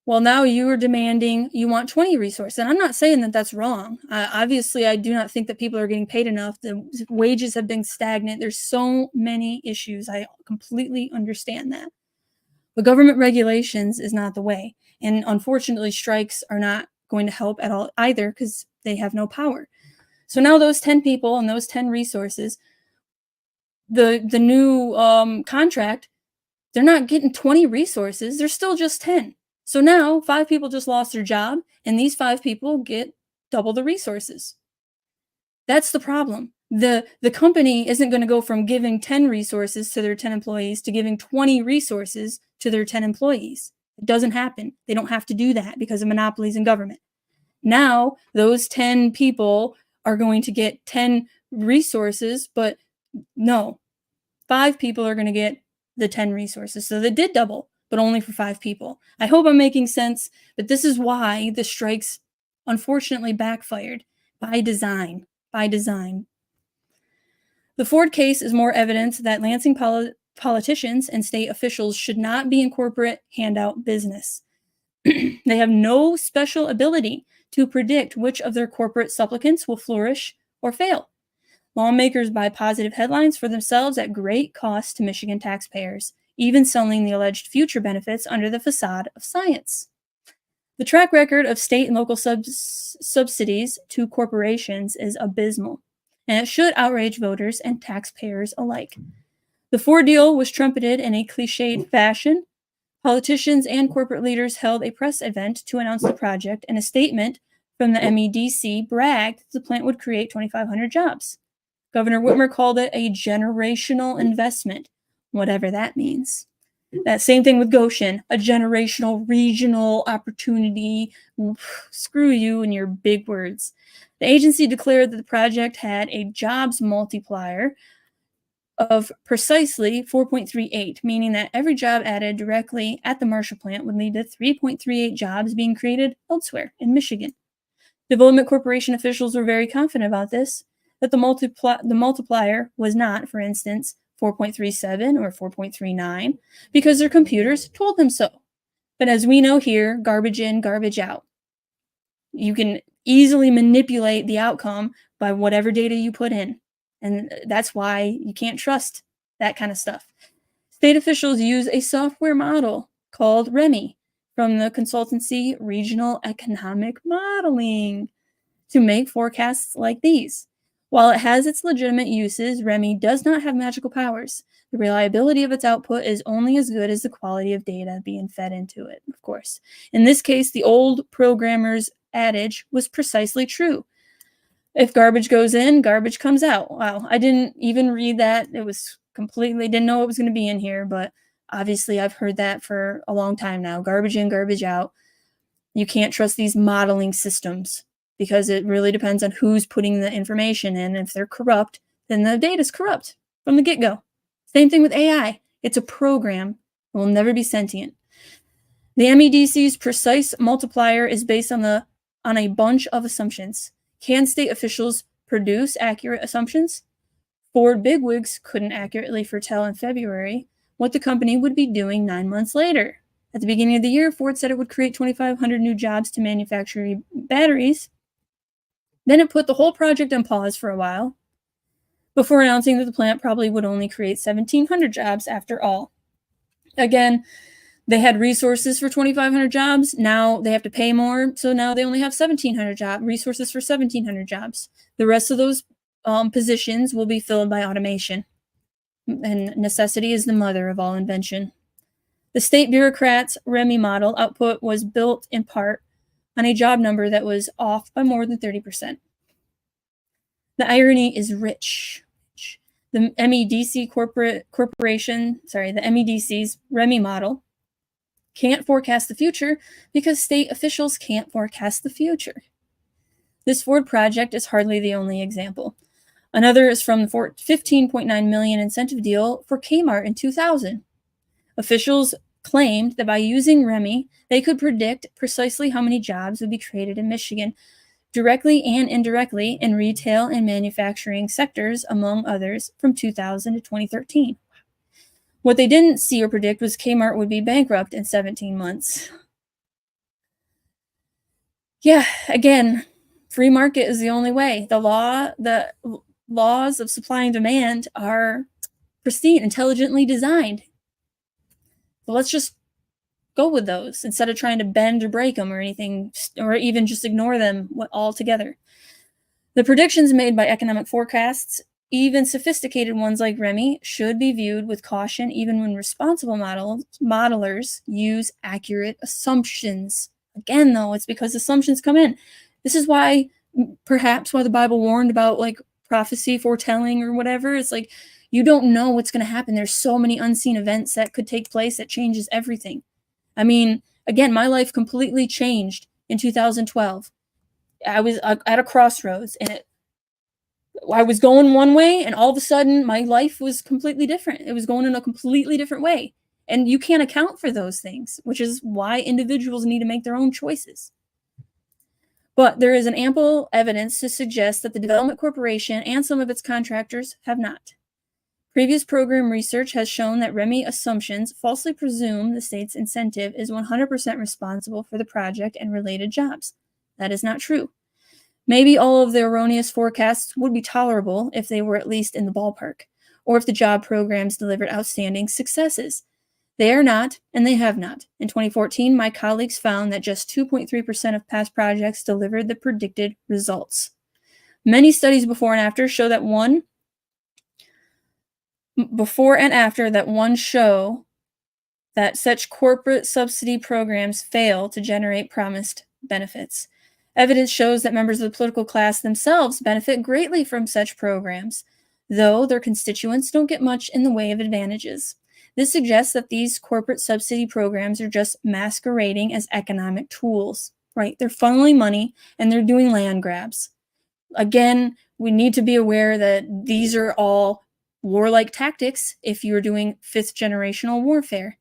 Well, now you are demanding you want 20 resources. And I'm not saying that that's wrong. Obviously, I do not think that people are getting paid enough. The wages have been stagnant. There's so many issues. I completely understand that. But government regulations is not the way. And unfortunately, strikes are not going to help at all either because they have no power. So now those 10 people and those 10 resources, the new contract, they're not getting 20 resources. They're still just 10. So now 5 people just lost their job, and these 5 people get double the resources. That's the problem. The company isn't going to go from giving 10 resources to their 10 employees to giving 20 resources to their 10 employees. It doesn't happen. They don't have to do that because of monopolies in government. Now, those 10 people are going to get 10 resources, but no, 5 people are going to get the 10 resources. So they did double, but only for 5 people. I hope I'm making sense, but this is why the strikes unfortunately backfired by design. The Ford case is more evidence that Lansing politicians and state officials should not be in corporate handout business. They have no special ability to predict which of their corporate supplicants will flourish or fail. Lawmakers buy positive headlines for themselves at great cost to Michigan taxpayers, even selling the alleged future benefits under the facade of science. The track record of state and local subsidies to corporations is abysmal, and it should outrage voters and taxpayers alike. The Ford deal was trumpeted in a cliched fashion. Politicians and corporate leaders held a press event to announce the project, and a statement from the MEDC bragged that the plant would create 2,500 jobs. Governor Whitmer called it a generational investment, whatever that means. That same thing with Goshen, a generational regional opportunity. Screw you and your big words. The agency declared that the project had a jobs multiplier of precisely 4.38, meaning that every job added directly at the Marshall plant would lead to 3.38 jobs being created elsewhere in Michigan. Development Corporation officials were very confident about this, that the multiplier was not, for instance, 4.37 or 4.39, because their computers told them so. But as we know here, garbage in, garbage out. You can easily manipulate the outcome by whatever data you put in. And that's why you can't trust that kind of stuff. State officials use a software model called REMI from the consultancy Regional Economic Modeling to make forecasts like these. While it has its legitimate uses, REMI does not have magical powers. The reliability of its output is only as good as the quality of data being fed into it, of course. In this case, the old programmer's adage was precisely true. If garbage goes in, garbage comes out. Wow, I didn't even read that. It was completely, didn't know it was going to be in here, but obviously I've heard that for a long time now. Garbage in, garbage out. You can't trust these modeling systems because it really depends on who's putting the information in. If they're corrupt, then the data's corrupt from the get-go. Same thing with AI. It's a program. It will never be sentient. The MEDC's precise multiplier is based on a bunch of assumptions. Can state officials produce accurate assumptions? Ford bigwigs couldn't accurately foretell in February what the company would be doing 9 months later. At the beginning of the year, Ford said it would create 2,500 new jobs to manufacture batteries. Then it put the whole project on pause for a while before announcing that the plant probably would only create 1,700 jobs after all. Again, they had resources for 2,500 jobs. Now they have to pay more, so now they only have 1,700 resources for 1,700 jobs. The rest of those positions will be filled by automation. And necessity is the mother of all invention. The state bureaucrats' REMI model output was built in part on a job number that was off by more than 30%. The irony is rich. The MEDC's REMI model can't forecast the future because state officials can't forecast the future. This Ford project is hardly the only example. Another is from the $15.9 million incentive deal for Kmart in 2000. Officials claimed that by using REMI, they could predict precisely how many jobs would be created in Michigan, directly and indirectly in retail and manufacturing sectors, among others, from 2000 to 2013. What they didn't see or predict was Kmart would be bankrupt in 17 months. Yeah, again, free market is the only way. The laws of supply and demand are pristine, intelligently designed. So let's just go with those instead of trying to bend or break them or anything, or even just ignore them altogether. The predictions made by economic forecasts, even sophisticated ones like REMI, should be viewed with caution even when responsible modelers use accurate assumptions. Again, though, it's because assumptions come in. This is perhaps why the Bible warned about like prophecy, foretelling, or whatever. It's like you don't know what's going to happen. There's so many unseen events that could take place that changes everything. I mean, again, my life completely changed in 2012. I was at a crossroads, and I was going one way, and all of a sudden, my life was completely different. It was going in a completely different way. And you can't account for those things, which is why individuals need to make their own choices. But there is an ample evidence to suggest that the Development Corporation and some of its contractors have not. Previous program research has shown that REMI assumptions falsely presume the state's incentive is 100% responsible for the project and related jobs. That is not true. Maybe all of the erroneous forecasts would be tolerable if they were at least in the ballpark, or if the job programs delivered outstanding successes. They are not, and they have not. In 2014, my colleagues found that just 2.3% of past projects delivered the predicted results. Many studies before and after show that show that such corporate subsidy programs fail to generate promised benefits. Evidence shows that members of the political class themselves benefit greatly from such programs, though their constituents don't get much in the way of advantages. This suggests that these corporate subsidy programs are just masquerading as economic tools, right? They're funneling money and they're doing land grabs. Again, we need to be aware that these are all warlike tactics if you're doing fifth generational warfare.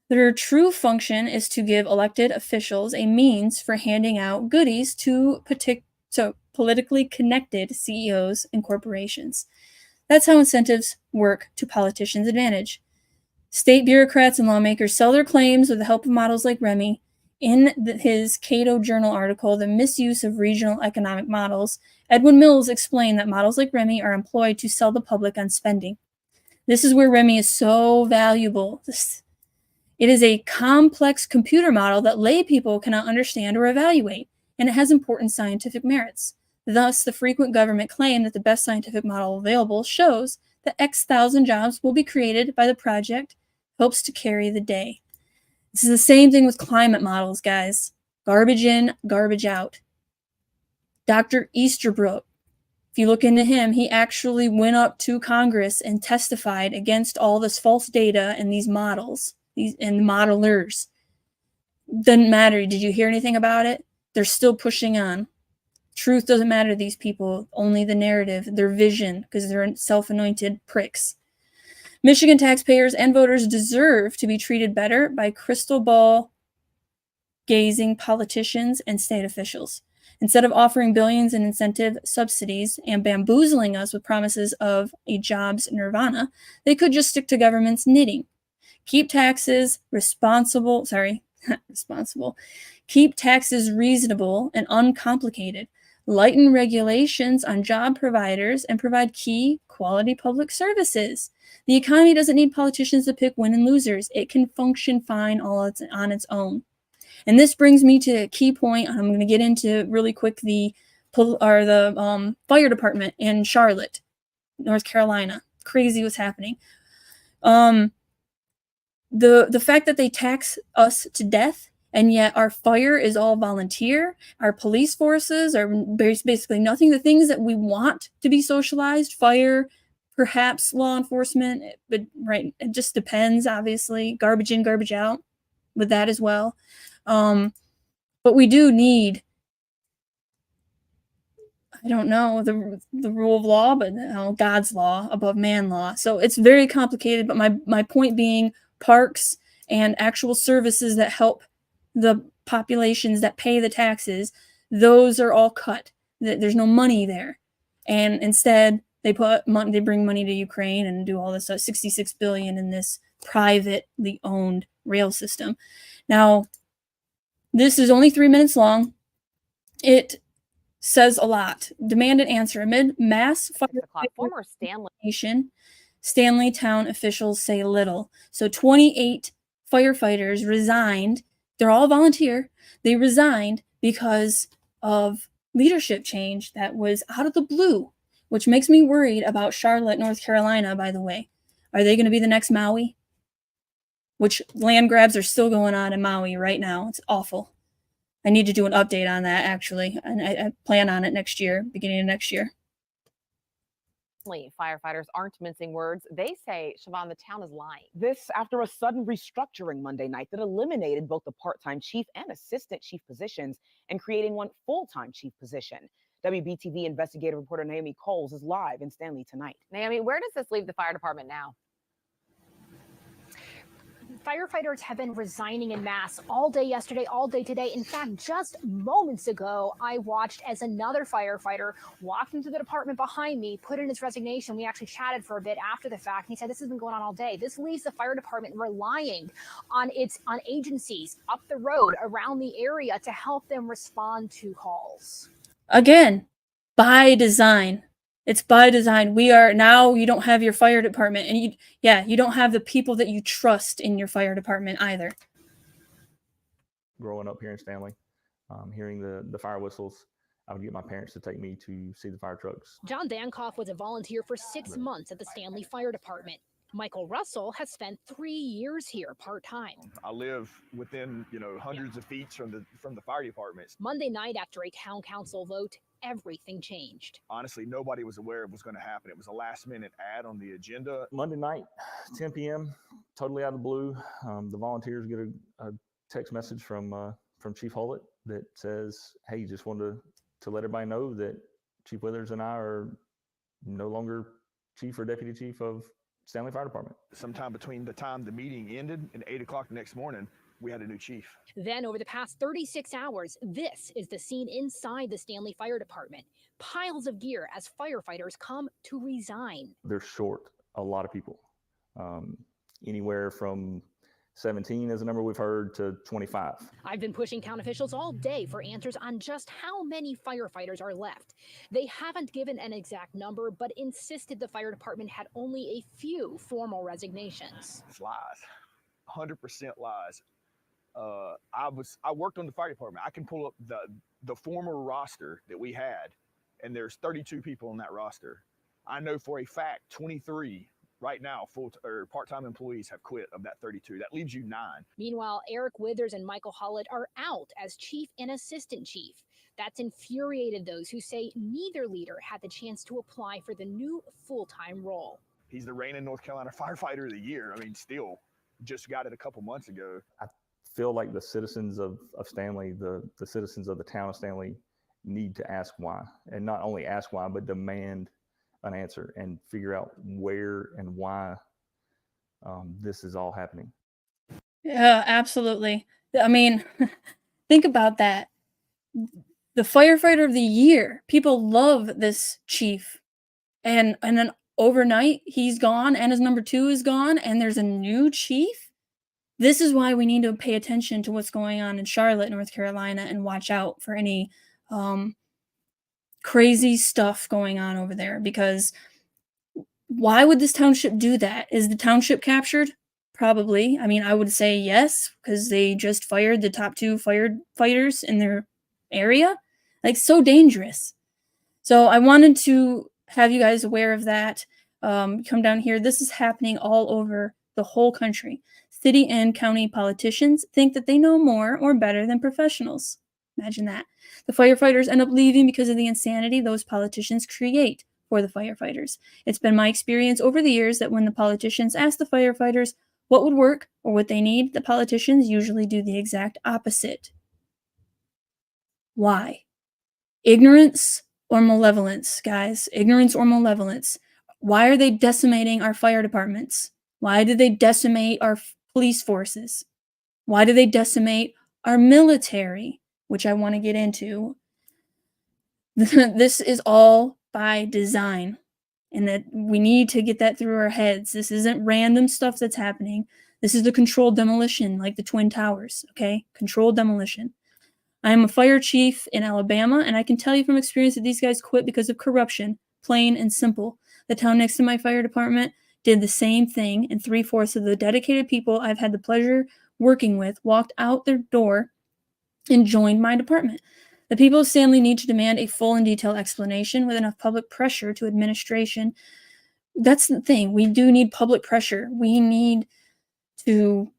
Their true function is to give elected officials a means for handing out goodies to politically connected CEOs and corporations. That's how incentives work to politicians' advantage. State bureaucrats and lawmakers sell their claims with the help of models like Remy. In his Cato Journal article, The Misuse of Regional Economic Models, Edwin Mills explained that models like Remy are employed to sell the public on spending. This is where Remy is so valuable. It is a complex computer model that lay people cannot understand or evaluate, and it has important scientific merits. Thus, the frequent government claim that the best scientific model available shows that X thousand jobs will be created by the project hopes to carry the day. This is the same thing with climate models, guys. Garbage in, garbage out. Dr. Easterbrook, if you look into him, he actually went up to Congress and testified against all this false data and these models and modelers. Doesn't matter. Did you hear anything about it? They're still pushing on. Truth doesn't matter to these people, only the narrative, their vision, because they're self-anointed pricks. Michigan taxpayers and voters deserve to be treated better by crystal ball gazing politicians and state officials. Instead of offering billions in incentive subsidies and bamboozling us with promises of a jobs nirvana, they could just stick to government's knitting. Keep taxes Keep taxes reasonable and uncomplicated. Lighten regulations on job providers and provide key quality public services. The economy doesn't need politicians to pick win and losers. It can function fine on its own. And this brings me to a key point. I'm going to get into really quick the fire department in Charlotte, North Carolina. Crazy what's happening. The fact that they tax us to death, and yet our fire is all volunteer. Our police forces are basically nothing. The things that we want to be socialized, fire, perhaps law enforcement, but right, it just depends, obviously. Garbage in, garbage out with that as well. But we do need, I don't know, the rule of law, but God's law above man law. So it's very complicated, but my point being, parks and actual services that help the populations that pay the taxes, those are all cut. There's no money there. And instead, they bring money to Ukraine and do all this stuff, $66 billion in this privately owned rail system. Now, this is only 3 minutes long. It says a lot. Demand an answer. Amid mass former Stanley Town officials say little. So 28 firefighters resigned. They're all volunteer. They resigned because of leadership change that was out of the blue, which makes me worried about Charlotte, North Carolina, by the way. Are they going to be the next Maui? Which land grabs are still going on in Maui right now. It's awful. I need to do an update on that, actually, and I plan on it next year, beginning of next year. Firefighters aren't mincing words. They say, Siobhan, the town is lying. This after a sudden restructuring Monday night that eliminated both the part-time chief and assistant chief positions and creating one full-time chief position. WBTV investigative reporter Naomi Coles is live in Stanley tonight. Naomi, where does this leave the fire department now? Firefighters have been resigning en masse all day yesterday, all day today. In fact, just moments ago, I watched as another firefighter walked into the department behind me, put in his resignation. We actually chatted for a bit after the fact. And he said, this has been going on all day. This leaves the fire department relying on agencies up the road around the area to help them respond to calls. Again, by design. It's by design. You don't have your fire department, and you don't have the people that you trust in your fire department either. Growing up here in Stanley, hearing the fire whistles, I would get my parents to take me to see the fire trucks. John Dankoff was a volunteer for 6 months at the Stanley Fire Department. Michael Russell has spent 3 years here part-time. I live within, hundreds of feet from the fire departments. Monday night, after a town council vote, everything changed. Honestly, nobody was aware of what's going to happen. It was a last-minute ad on the agenda. Monday night, 10 p.m., totally out of the blue, the volunteers get a text message from Chief Hullett that says, hey, just wanted to let everybody know that Chief Withers and I are no longer chief or deputy chief of Stanley Fire Department. Sometime between the time the meeting ended and 8 o'clock the next morning, we had a new chief. Then, over the past 36 hours, this is the scene inside the Stanley Fire Department. Piles of gear as firefighters come to resign. They're short a lot of people, anywhere from 17 is a number we've heard to 25. I've been pushing town officials all day for answers on just how many firefighters are left. They haven't given an exact number, but insisted the fire department had only a few formal resignations. It's lies, 100% lies. I worked on the fire department. I can pull up the former roster that we had, and there's 32 people on that roster. I know for a fact 23 right now full or part-time employees have quit of that 32. That leaves you 9. Meanwhile, Eric Withers and Michael Hollett are out as chief and assistant chief. That's infuriated those who say neither leader had the chance to apply for the new full-time role. He's the reigning North Carolina Firefighter of the Year. I mean, still just got it a couple months ago. I feel like the citizens of Stanley, the citizens of the town of Stanley need to ask why, and not only ask why, but demand an answer and figure out where and why this is all happening. Yeah, absolutely. I mean, think about that. The firefighter of the year. People love this chief. And then overnight, he's gone and his number 2 is gone and there's a new chief. This is why we need to pay attention to what's going on in Charlotte, North Carolina, and watch out for any crazy stuff going on over there, because why would this township do that? Is the township captured? Probably. I mean, I would say yes, because they just fired the top 2 firefighters in their area. Like, so dangerous. So I wanted to have you guys aware of that. Come down here. This is happening all over the whole country. City and county politicians think that they know more or better than professionals. Imagine that. The firefighters end up leaving because of the insanity those politicians create for the firefighters. It's been my experience over the years that when the politicians ask the firefighters what would work or what they need, the politicians usually do the exact opposite. Why? Ignorance or malevolence, guys. Ignorance or malevolence. Why are they decimating our fire departments? Why do they decimate our police forces? Why do they decimate our military? Which I want to get into. This is all by design, and that we need to get that through our heads. This isn't random stuff that's happening. This is the controlled demolition, like the Twin Towers, okay? Controlled demolition. I am a fire chief in Alabama, and I can tell you from experience that these guys quit because of corruption, plain and simple. The town next to my fire department did the same thing, and 3/4 of the dedicated people I've had the pleasure working with walked out their door and joined my department. The people of Stanley need to demand a full and detailed explanation with enough public pressure to administration. That's the thing. We do need public pressure. We need to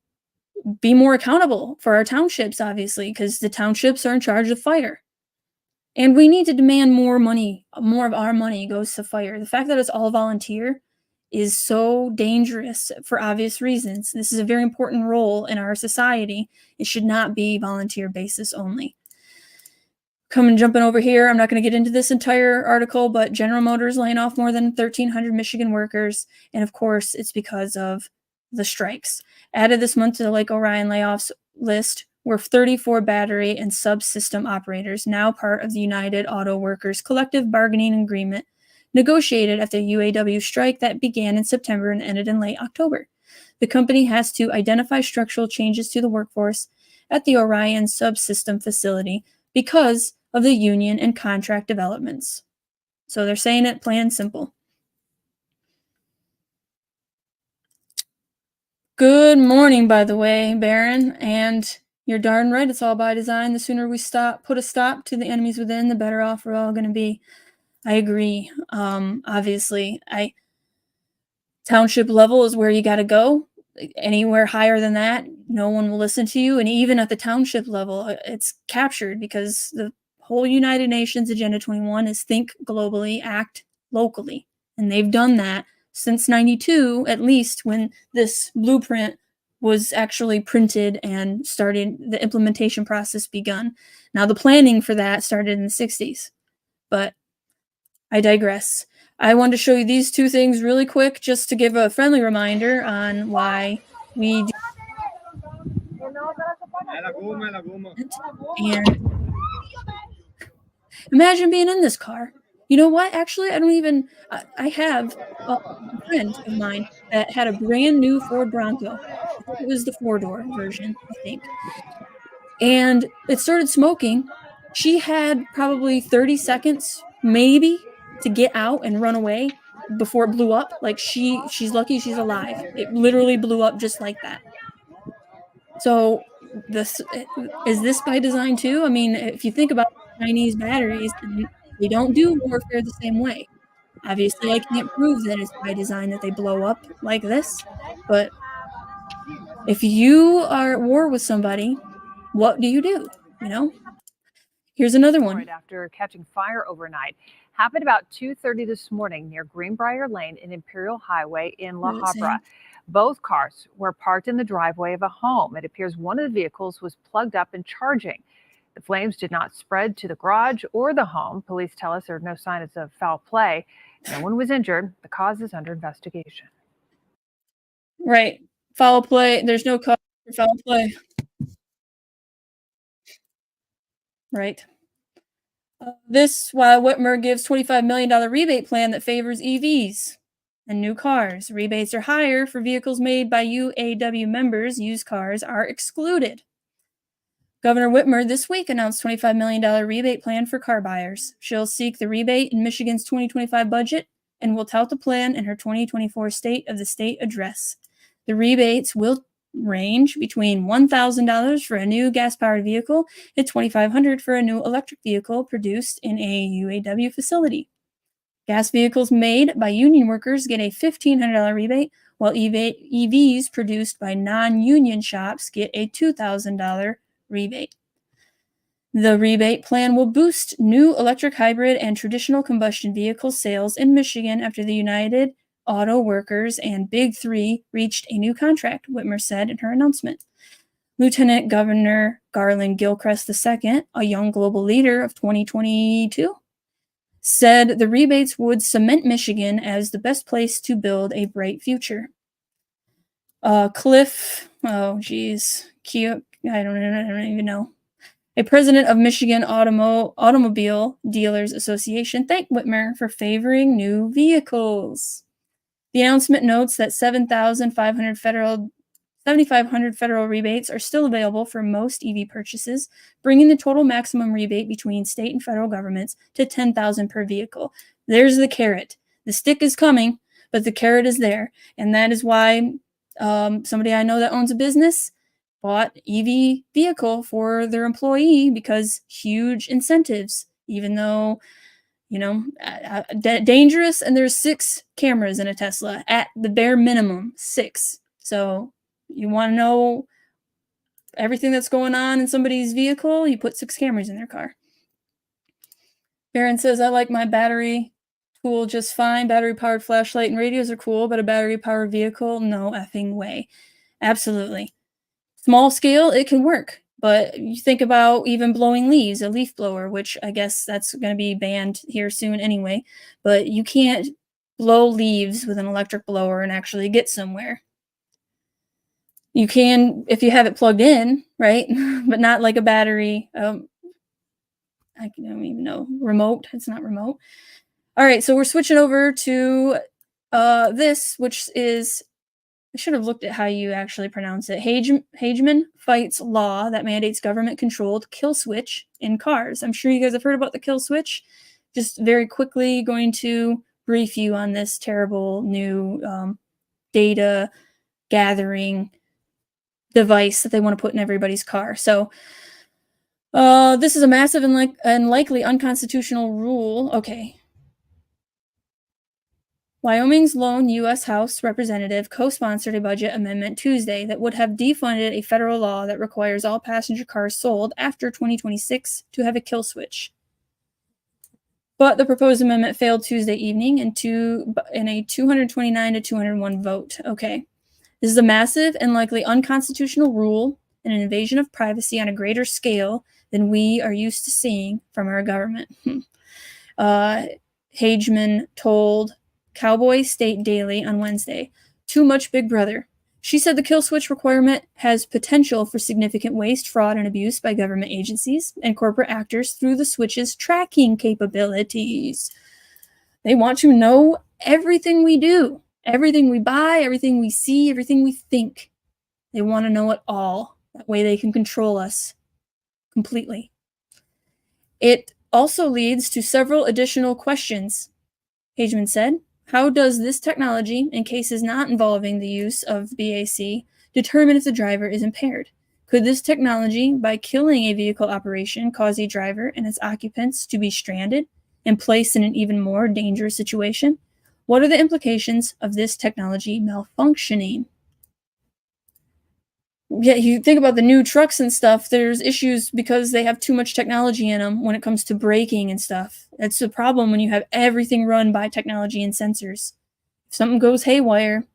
be more accountable for our townships, obviously, because the townships are in charge of fire. And we need to demand more money. More of our money goes to fire. The fact that it's all volunteer is so dangerous for obvious reasons. This is a very important role in our society. It should not be volunteer basis only. Jumping over here, I'm not going to get into this entire article, but General Motors laying off more than 1,300 Michigan workers. And of course, it's because of the strikes. Added this month to the Lake Orion layoffs list were 34 battery and subsystem operators, now part of the United Auto Workers collective bargaining agreement negotiated after the UAW strike that began in September and ended in late October. The company has to identify structural changes to the workforce at the Orion subsystem facility because of the union and contract developments. So they're saying it plain and simple. Good morning, by the way, Baron, and you're darn right, it's all by design. The sooner we put a stop to the enemies within, the better off we're all going to be. I agree. Obviously, township level is where you got to go. Anywhere higher than that, no one will listen to you. And even at the township level, it's captured because the whole United Nations Agenda 21 is think globally, act locally. And they've done that since 92, at least, when this blueprint was actually printed and started, the implementation process begun. Now, the planning for that started in the 60s, but I digress. I wanted to show you these two things really quick just to give a friendly reminder on why we do it. And imagine being in this car. You know what? Actually, I don't even. I have a friend of mine that had a brand new Ford Bronco. I think it was the four-door version, I think. And it started smoking. She had probably 30 seconds, maybe, to get out and run away before it blew up. Like she's lucky she's alive. It literally blew up just like that. So this is this by design too? I mean, if you think about Chinese batteries, they don't do warfare the same way. Obviously, I can't prove that it's by design that they blow up like this, but if you are at war with somebody, what do? You know? Here's another one. Right after catching fire overnight. Happened about 2:30 this morning near Greenbrier Lane and Imperial Highway in La Habra. Both cars were parked in the driveway of a home. It appears one of the vehicles was plugged up and charging. The flames did not spread to the garage or the home. Police tell us there are no signs of foul play. No one was injured. The cause is under investigation. Right. Foul play. There's no cause for foul play. Right. This while Whitmer gives $25 million rebate plan that favors EVs and new cars. Rebates are higher for vehicles made by UAW members. Used cars are excluded. Governor Whitmer this week announced $25 million rebate plan for car buyers. She'll seek the rebate in Michigan's 2025 budget and will tout the plan in her 2024 State of the State address. The rebates will range between $1,000 for a new gas-powered vehicle and $2,500 for a new electric vehicle produced in a UAW facility. Gas vehicles made by union workers get a $1,500 rebate, while EVs produced by non-union shops get a $2,000 rebate. The rebate plan will boost new electric hybrid and traditional combustion vehicle sales in Michigan after the United Auto Workers and Big Three reached a new contract, Whitmer said in her announcement. Lieutenant Governor Garland Gilchrist II, a young global leader of 2022, said the rebates would cement Michigan as the best place to build a bright future. Cliff, I don't even know. A president of Michigan Automobile Dealers Association thanked Whitmer for favoring new vehicles. The announcement notes that 7,500 federal rebates are still available for most EV purchases, bringing the total maximum rebate between state and federal governments to $10,000 per vehicle. There's the carrot. The stick is coming, but the carrot is there, and that is why somebody I know that owns a business bought EV vehicle for their employee because huge incentives, even though dangerous, and there's 6 cameras in a Tesla at the bare minimum, 6. So you want to know everything that's going on in somebody's vehicle, you put 6 cameras in their car. Baron says, I like my battery tool just fine. Battery-powered flashlight and radios are cool, but a battery-powered vehicle, no effing way. Absolutely. Small scale, it can work. But you think about even blowing leaves, a leaf blower, which I guess that's going to be banned here soon anyway. But you can't blow leaves with an electric blower and actually get somewhere. You can if you have it plugged in, right? But not like a battery. I don't even know. Remote. It's not remote. All right, so we're switching over to this, which is, I should have looked at how you actually pronounce it. Hageman fights law that mandates government-controlled kill switch in cars. I'm sure you guys have heard about the kill switch. Just very quickly going to brief you on this terrible new data gathering device that they want to put in everybody's car. So this is a massive and likely unconstitutional rule. Okay. Wyoming's lone U.S. House representative co-sponsored a budget amendment Tuesday that would have defunded a federal law that requires all passenger cars sold after 2026 to have a kill switch. But the proposed amendment failed Tuesday evening in a 229 to 201 vote. Okay. This is a massive and likely unconstitutional rule and an invasion of privacy on a greater scale than we are used to seeing from our government. Hageman told Cowboy State Daily on Wednesday. Too much Big Brother. She said the kill switch requirement has potential for significant waste, fraud, and abuse by government agencies and corporate actors through the switch's tracking capabilities. They want to know everything we do, everything we buy, everything we see, everything we think. They want to know it all. That way they can control us completely. It also leads to several additional questions, Hageman said. How does this technology, in cases not involving the use of BAC, determine if the driver is impaired? Could this technology, by killing a vehicle operation, cause a driver and its occupants to be stranded and placed in an even more dangerous situation? What are the implications of this technology malfunctioning? Yeah, you think about the new trucks and stuff, there's issues because they have too much technology in them when it comes to braking and stuff. It's a problem when you have everything run by technology and sensors. If something goes haywire,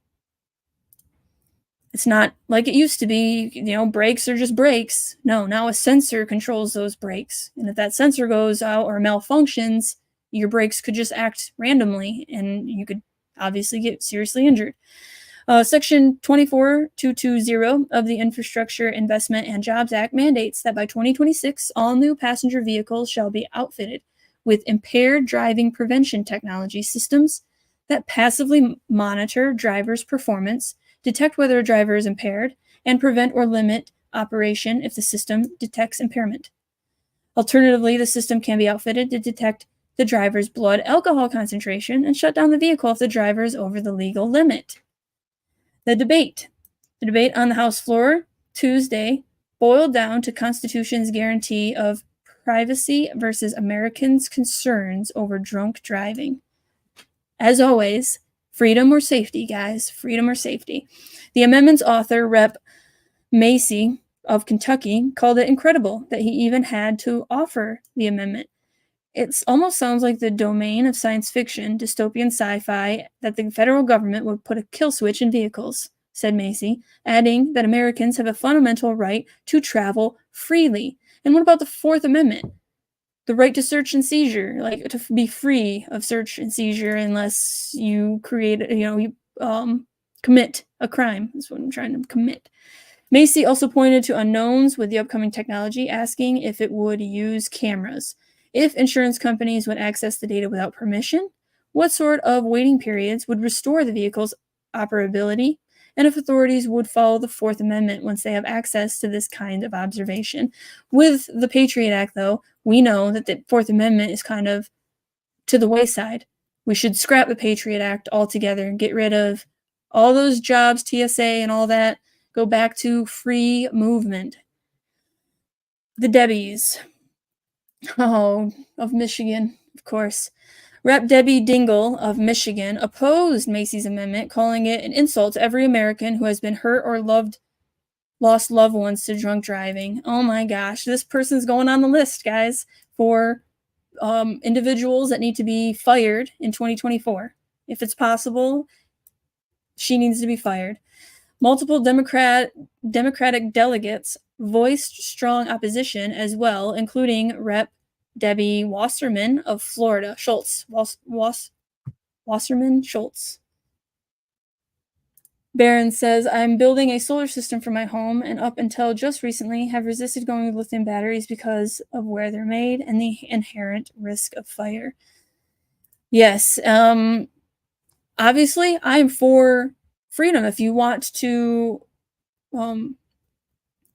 it's not like it used to be, brakes are just brakes. No, now a sensor controls those brakes. And if that sensor goes out or malfunctions, your brakes could just act randomly and you could obviously get seriously injured. Section 24220 of the Infrastructure Investment and Jobs Act mandates that by 2026, all new passenger vehicles shall be outfitted with impaired driving prevention technology systems that passively monitor drivers' performance, detect whether a driver is impaired, and prevent or limit operation if the system detects impairment. Alternatively, the system can be outfitted to detect the driver's blood alcohol concentration and shut down the vehicle if the driver is over the legal limit. The debate on the House floor Tuesday boiled down to Constitution's guarantee of privacy versus Americans' concerns over drunk driving. As always, freedom or safety, guys, freedom or safety. The amendment's author, Rep. Macy of Kentucky, called it incredible that he even had to offer the amendment. It almost sounds like the domain of science fiction, dystopian sci-fi, that the federal government would put a kill switch in vehicles, said Macy, adding that Americans have a fundamental right to travel freely. And what about the Fourth Amendment? The right to search and seizure, like to be free of search and seizure unless you commit a crime. That's what I'm trying to commit. Macy also pointed to unknowns with the upcoming technology, asking if it would use cameras. If insurance companies would access the data without permission, what sort of waiting periods would restore the vehicle's operability, and if authorities would follow the Fourth Amendment once they have access to this kind of observation. With the Patriot Act, though, we know that the Fourth Amendment is kind of to the wayside. We should scrap the Patriot Act altogether and get rid of all those jobs, TSA and all that, go back to free movement. The Debbies. Of Michigan, of course. Rep. Debbie Dingell of Michigan opposed Macy's amendment, calling it an insult to every American who has been hurt or lost loved ones to drunk driving. Oh my gosh, this person's going on the list, guys, for individuals that need to be fired in 2024. If it's possible, she needs to be fired. Multiple Democratic delegates voiced strong opposition as well, including Rep. Debbie Wasserman of Florida. Wasserman Schultz. Barron says, I'm building a solar system for my home, and up until just recently have resisted going with lithium batteries because of where they're made and the inherent risk of fire. Yes, obviously, I'm for freedom. If you want to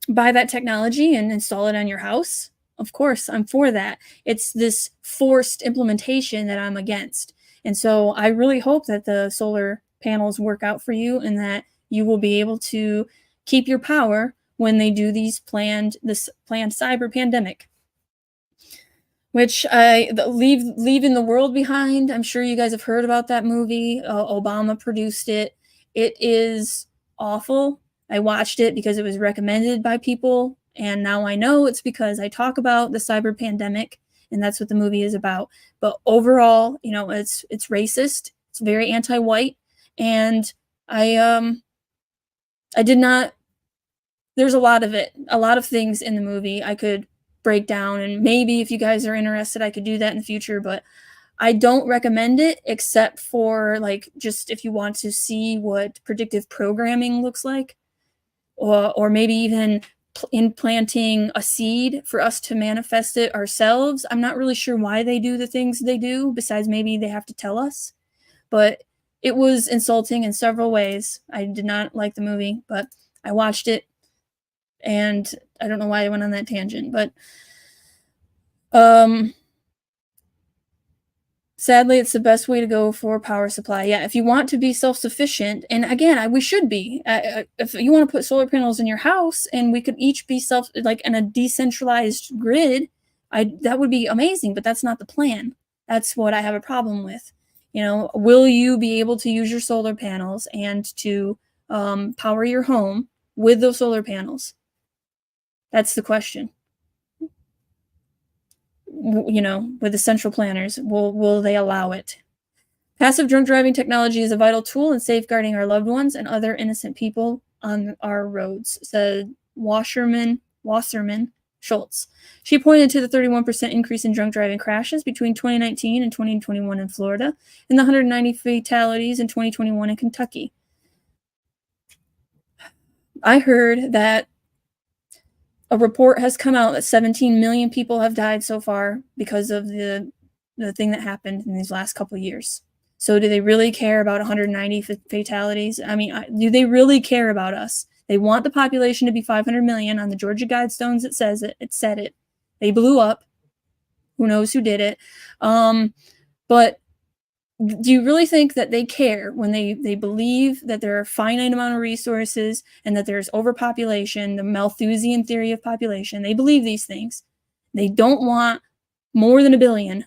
buy that technology and install it on your house, of course, I'm for that. It's this forced implementation that I'm against. And so I really hope that the solar panels work out for you and that you will be able to keep your power when they do this planned cyber pandemic. Which leaving the world behind. I'm sure you guys have heard about that movie. Obama produced it. It is awful. I watched it because it was recommended by people, and now I know it's because I talk about the cyber pandemic, and that's what the movie is about. But overall, it's racist. It's very anti-white, and I did not. There's a lot of things in the movie I could break down, and maybe if you guys are interested, I could do that in the future. But I don't recommend it except for like just if you want to see what predictive programming looks like, or maybe even implanting a seed for us to manifest it ourselves. I'm not really sure why they do the things they do, besides maybe they have to tell us. But it was insulting in several ways. I did not like the movie, but I watched it, and I don't know why I went on that tangent, but sadly, it's the best way to go for power supply. Yeah, if you want to be self-sufficient, and again, we should be. If you want to put solar panels in your house, and we could each be like in a decentralized grid, that would be amazing. But that's not the plan. That's what I have a problem with. You know, will you be able to use your solar panels and to power your home with those solar panels? That's the question. You know, with the central planners, will they allow it? Passive drunk driving technology is a vital tool in safeguarding our loved ones and other innocent people on our roads, said Wasserman Schultz. She pointed to the 31% increase in drunk driving crashes between 2019 and 2021 in Florida and the 190 fatalities in 2021 in Kentucky. I heard that a report has come out that 17 million people have died so far because of the thing that happened in these last couple of years. So do they really care about 190 fatalities? I mean, do they really care about us? They want the population to be 500 million. On the Georgia Guidestones, it says it. It said it. They blew up. Who knows who did it? But do you really think that they care when they believe that there are a finite amount of resources and that there's overpopulation, the Malthusian theory of population? They believe these things. They don't want more than 1 billion.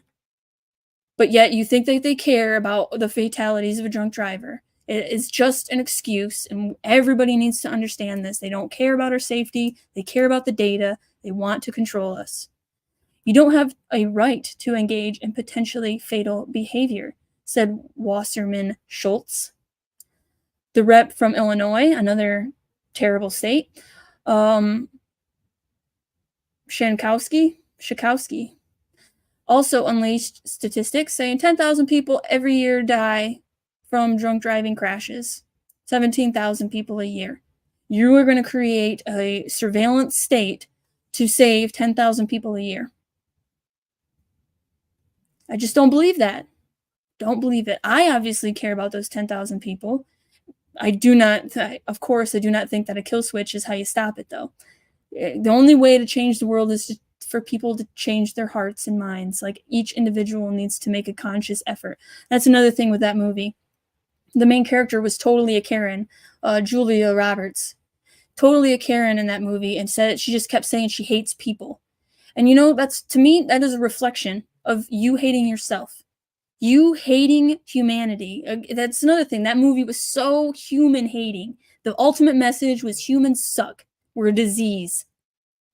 But yet you think that they care about the fatalities of a drunk driver. It is just an excuse, and everybody needs to understand this. They don't care about our safety. They care about the data. They want to control us. You don't have a right to engage in potentially fatal behavior, said Wasserman Schultz. The rep from Illinois, another terrible state, Shakowski, also unleashed statistics saying 10,000 people every year die from drunk driving crashes, 17,000 people a year. You are going to create a surveillance state to save 10,000 people a year. I just don't believe that. Don't believe it. I obviously care about those 10,000 people. Of course, I do not think that a kill switch is how you stop it, though. The only way to change the world is for people to change their hearts and minds. Like, each individual needs to make a conscious effort. That's another thing with that movie. The main character was totally a Karen, Julia Roberts. Totally a Karen in that movie, and she just kept saying she hates people. And you know, to me, that is a reflection of you hating yourself. You hating humanity. That's another thing. That movie was so human-hating. The ultimate message was humans suck. We're a disease.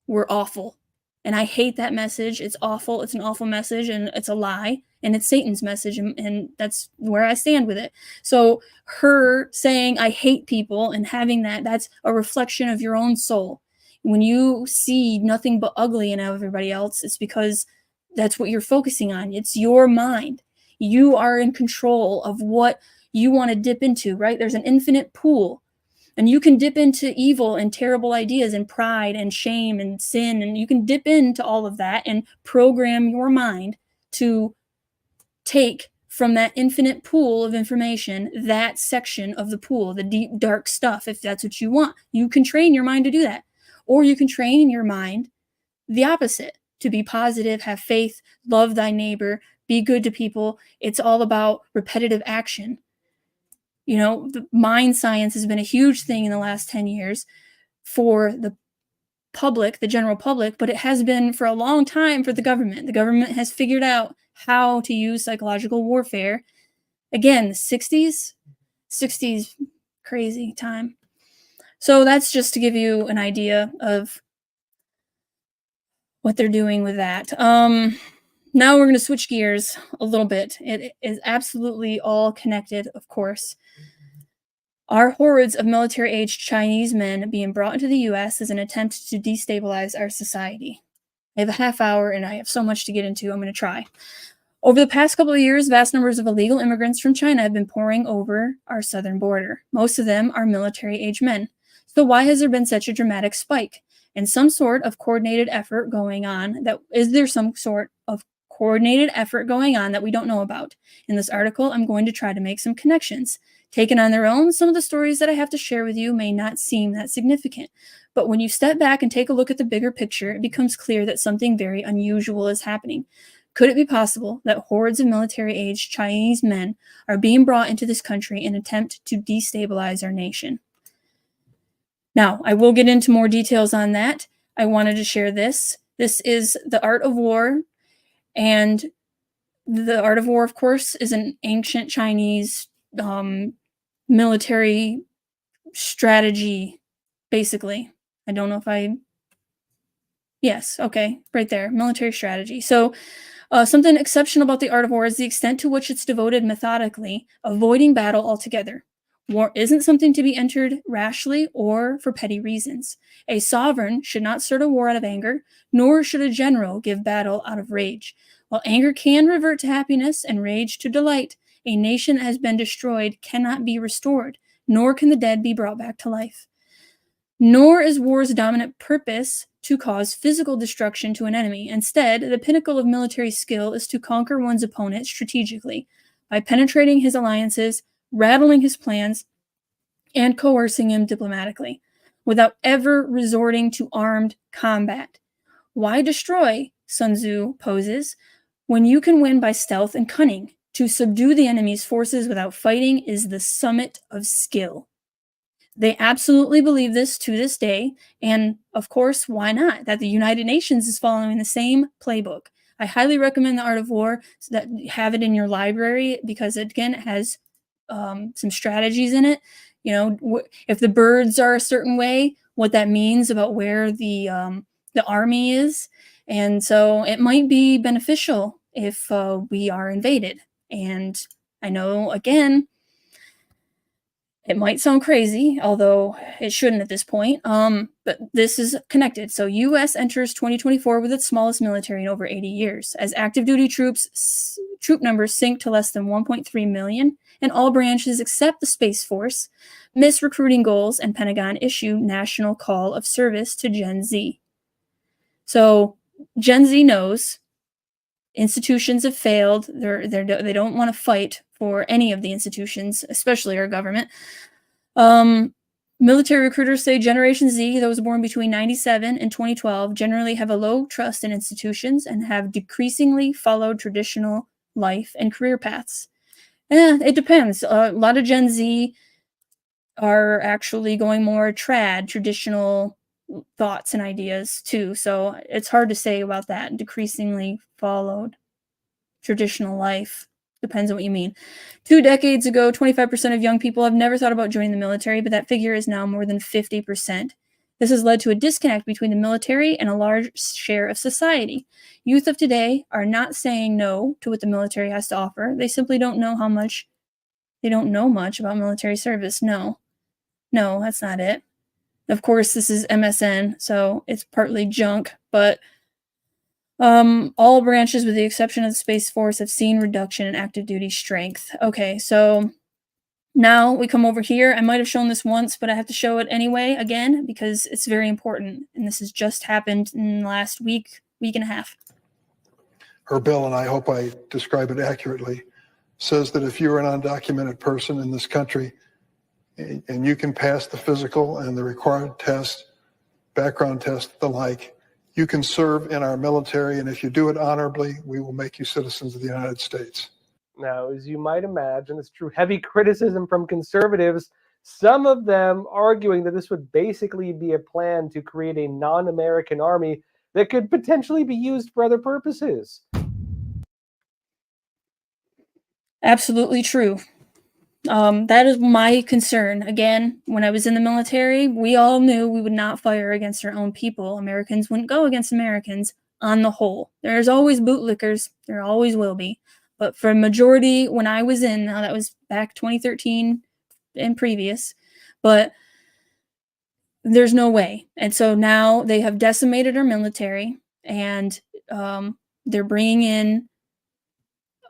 We're awful. And I hate that message. It's awful. It's an awful message, and it's a lie. And it's Satan's message, and that's where I stand with it. So her saying, I hate people, and having that's a reflection of your own soul. When you see nothing but ugly in everybody else, it's because that's what you're focusing on. It's your mind. You are in control of what you want to dip into, right? There's an infinite pool, and you can dip into evil and terrible ideas and pride and shame and sin, and you can dip into all of that and program your mind to take from that infinite pool of information that section of the pool, the deep, dark stuff, if that's what you want. You can train your mind to do that. Or you can train your mind the opposite, to be positive, have faith, love thy neighbor, be good to people. It's all about repetitive action. You know, the mind science has been a huge thing in the last 10 years for the public, the general public, but it has been for a long time for the government. The government has figured out how to use psychological warfare. Again, the 60s, crazy time. So that's just to give you an idea of what they're doing with that. Now we're going to switch gears a little bit. It is absolutely all connected, of course. Are hordes of military-aged Chinese men being brought into the U.S. as an attempt to destabilize our society? I have a half hour, and I have so much to get into. I'm going to try. Over the past couple of years, vast numbers of illegal immigrants from China have been pouring over our southern border. Most of them are military-age men. So why has there been such a dramatic spike? And some sort of coordinated effort going on that we don't know about? In this article, I'm going to try to make some connections. Taken on their own, some of the stories that I have to share with you may not seem that significant. But when you step back and take a look at the bigger picture, it becomes clear that something very unusual is happening. Could it be possible that hordes of military-aged Chinese men are being brought into this country in an attempt to destabilize our nation? Now, I will get into more details on that. I wanted to share this. This is The Art of War, and The Art of War, of course, is an ancient Chinese military strategy, basically. I don't know if yes, okay, right there, military strategy. So something exceptional about The Art of War is the extent to which it's devoted methodically, avoiding battle altogether. War isn't something to be entered rashly or for petty reasons. A sovereign should not start a war out of anger, nor should a general give battle out of rage. While anger can revert to happiness and rage to delight, a nation that has been destroyed cannot be restored, nor can the dead be brought back to life. Nor is war's dominant purpose to cause physical destruction to an enemy. Instead, the pinnacle of military skill is to conquer one's opponent strategically by penetrating his alliances, rattling his plans, and coercing him diplomatically, without ever resorting to armed combat. Why destroy, Sun Tzu poses, when you can win by stealth and cunning? To subdue the enemy's forces without fighting is the summit of skill. They absolutely believe this to this day, and of course, why not? That the United Nations is following the same playbook. I highly recommend The Art of War, so that you have it in your library, because again, it has some strategies in it. You know, if the birds are a certain way, what that means about where the army is, and so it might be beneficial if we are invaded. And I know, again, it might sound crazy, although it shouldn't at this point, but this is connected. So U.S. enters 2024 with its smallest military in over 80 years, as active duty troop numbers sink to less than 1.3 million, and all branches except the Space Force miss recruiting goals, and Pentagon issue national call of service to Gen Z. So Gen Z knows institutions have failed. They don't want to fight for any of the institutions, especially our government. Military recruiters say Generation Z, those born between 97 and 2012, generally have a low trust in institutions and have decreasingly followed traditional life and career paths. It depends. A lot of Gen Z are actually going more traditional thoughts and ideas too. So it's hard to say about that. Decreasingly followed traditional life. Depends on what you mean. 2 decades ago, 25% of young people have never thought about joining the military, but that figure is now more than 50%. This has led to a disconnect between the military and a large share of society. Youth of today are not saying no to what the military has to offer. They simply don't know much about military service. No, that's not it. Of course, this is MSN, so it's partly junk, but all branches, with the exception of the Space Force, have seen reduction in active duty strength. Okay, so now we come over here. I might have shown this once, but I have to show it anyway again because it's very important. And this has just happened in the last week and a half. Her bill, and I hope I describe it accurately, says that if you're an undocumented person in this country and you can pass the physical and the required test, background test, the like, you can serve in our military, and if you do it honorably, we will make you citizens of the United States. Now, as you might imagine, this drew heavy criticism from conservatives, some of them arguing that this would basically be a plan to create a non-American army that could potentially be used for other purposes. Absolutely true. That is my concern. Again, when I was in the military, we all knew we would not fire against our own people. Americans wouldn't go against Americans on the whole. There's always bootlickers. There always will be. But for a majority, when I was in, now that was back 2013 and previous, but there's no way. And so now they have decimated our military, and they're bringing in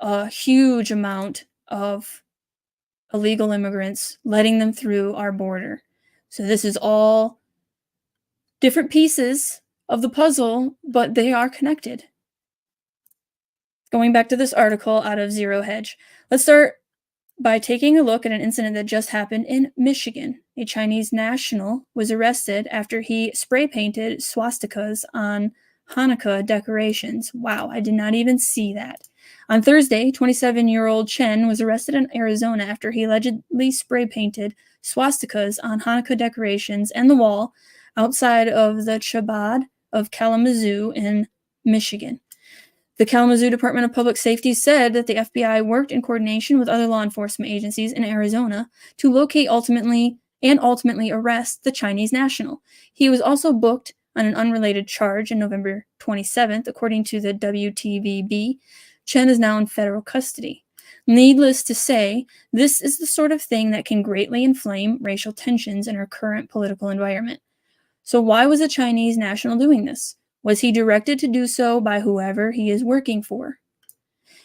a huge amount of illegal immigrants, letting them through our border. So this is all different pieces of the puzzle, but they are connected. Going back to this article out of Zero Hedge, let's start by taking a look at an incident that just happened in Michigan. A Chinese national was arrested after he spray painted swastikas on Hanukkah decorations. Wow, I did not even see that. On Thursday, 27-year-old Chen was arrested in Arizona after he allegedly spray painted swastikas on Hanukkah decorations and the wall outside of the Chabad of Kalamazoo in Michigan. The Kalamazoo Department of Public Safety said that the FBI worked in coordination with other law enforcement agencies in Arizona to locate ultimately arrest the Chinese national. He was also booked on an unrelated charge on November 27th, according to the WTVB. Chen is now in federal custody. Needless to say, this is the sort of thing that can greatly inflame racial tensions in our current political environment. So why was a Chinese national doing this? Was he directed to do so by whoever he is working for?